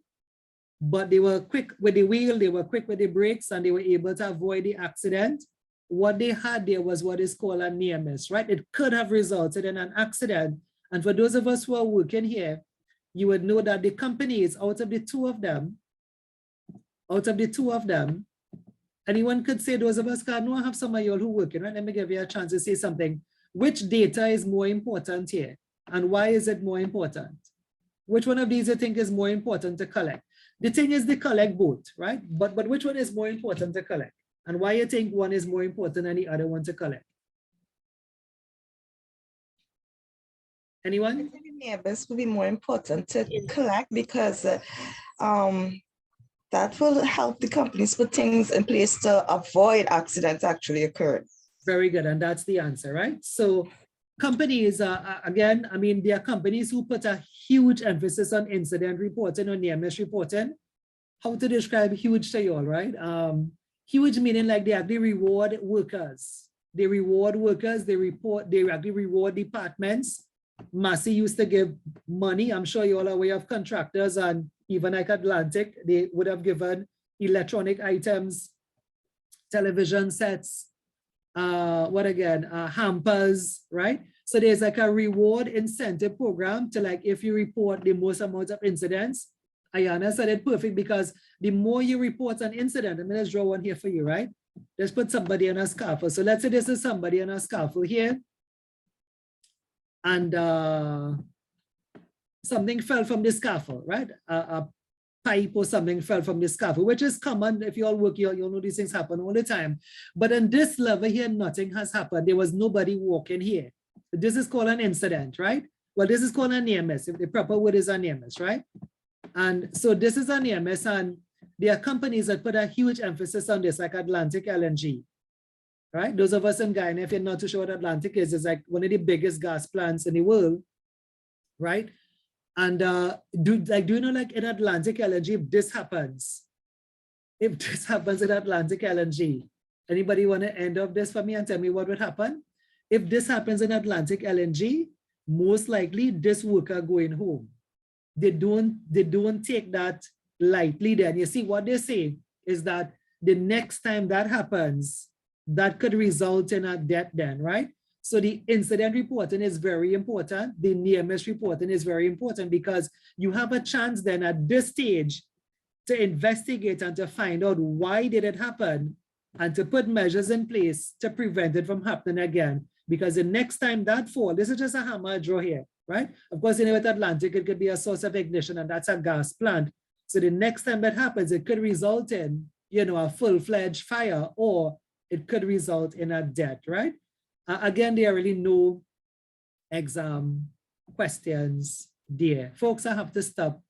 but they were quick with the wheel, they were quick with the brakes, and they were able to avoid the accident. What they had there was what is called a near miss, right? It could have resulted in an accident. And for those of us who are working here, you would know that the companies, out of the two of them, anyone could say, those of us, I know I have some of you all who working, right? Let me give you a chance to say something. Which data is more important here? And why is it more important? Which one of these you think is more important to collect? The thing is they collect both, right? But which one is more important to collect? And why you think one is more important than the other one to collect? Anyone? I think the neighbors will be more important to collect because that will help the companies put things in place to avoid accidents actually occurring. Very good, and that's the answer, right? So companies, again, I mean, there are companies who put a huge emphasis on incident reporting or near miss reporting. How to describe huge to you all, right? Huge meaning like they actually reward workers. They reward workers, they actually reward departments. Massey used to give money. I'm sure you all are aware of contractors, and even like Atlantic, they would have given electronic items, television sets, hampers, right? So there's like a reward incentive program to, like, if you report the most amount of incidents. Ayana said it perfect, because the more you report an incident, I mean, let's draw one here for you, right? Let's put somebody on a scaffold. So let's say this is somebody on a scaffold here, and something fell from the scaffold, right? A pipe or something fell from the scaffold, which is common. If you all work, you'll know these things happen all the time. But on this level here, nothing has happened. There was nobody walking here. This is called an incident, right? Well, this is called a near miss. If the proper word is a near miss, right? And so this is a near miss, and there are companies that put a huge emphasis on this, like Atlantic LNG, right? Those of us in Guyana, if you're not too sure what Atlantic is, it's like one of the biggest gas plants in the world, right? And do you know, like in Atlantic LNG, if this happens in Atlantic LNG, anybody want to end up this for me and tell me what would happen? If this happens in Atlantic LNG, most likely this worker going home. They don't take that lightly then. You see, what they say is that the next time that happens, that could result in a death then, right? So the incident reporting is very important. The near miss reporting is very important, because you have a chance then at this stage to investigate and to find out why did it happen, and to put measures in place to prevent it from happening again. Because the next time that fall, this is just a hammer draw here, right? Of course, in with Atlantic, it could be a source of ignition, and that's a gas plant. So the next time that happens, it could result in, you know, a full-fledged fire, or it could result in a death, right? Again, there are really no exam questions there. Folks, I have to stop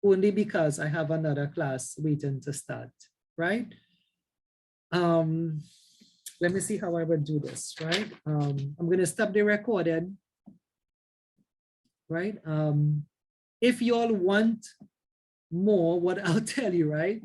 only because I have another class waiting to start, right? Let me see how I would do this, right? I'm going to stop the recording, right? If you all want more, what I'll tell you, right?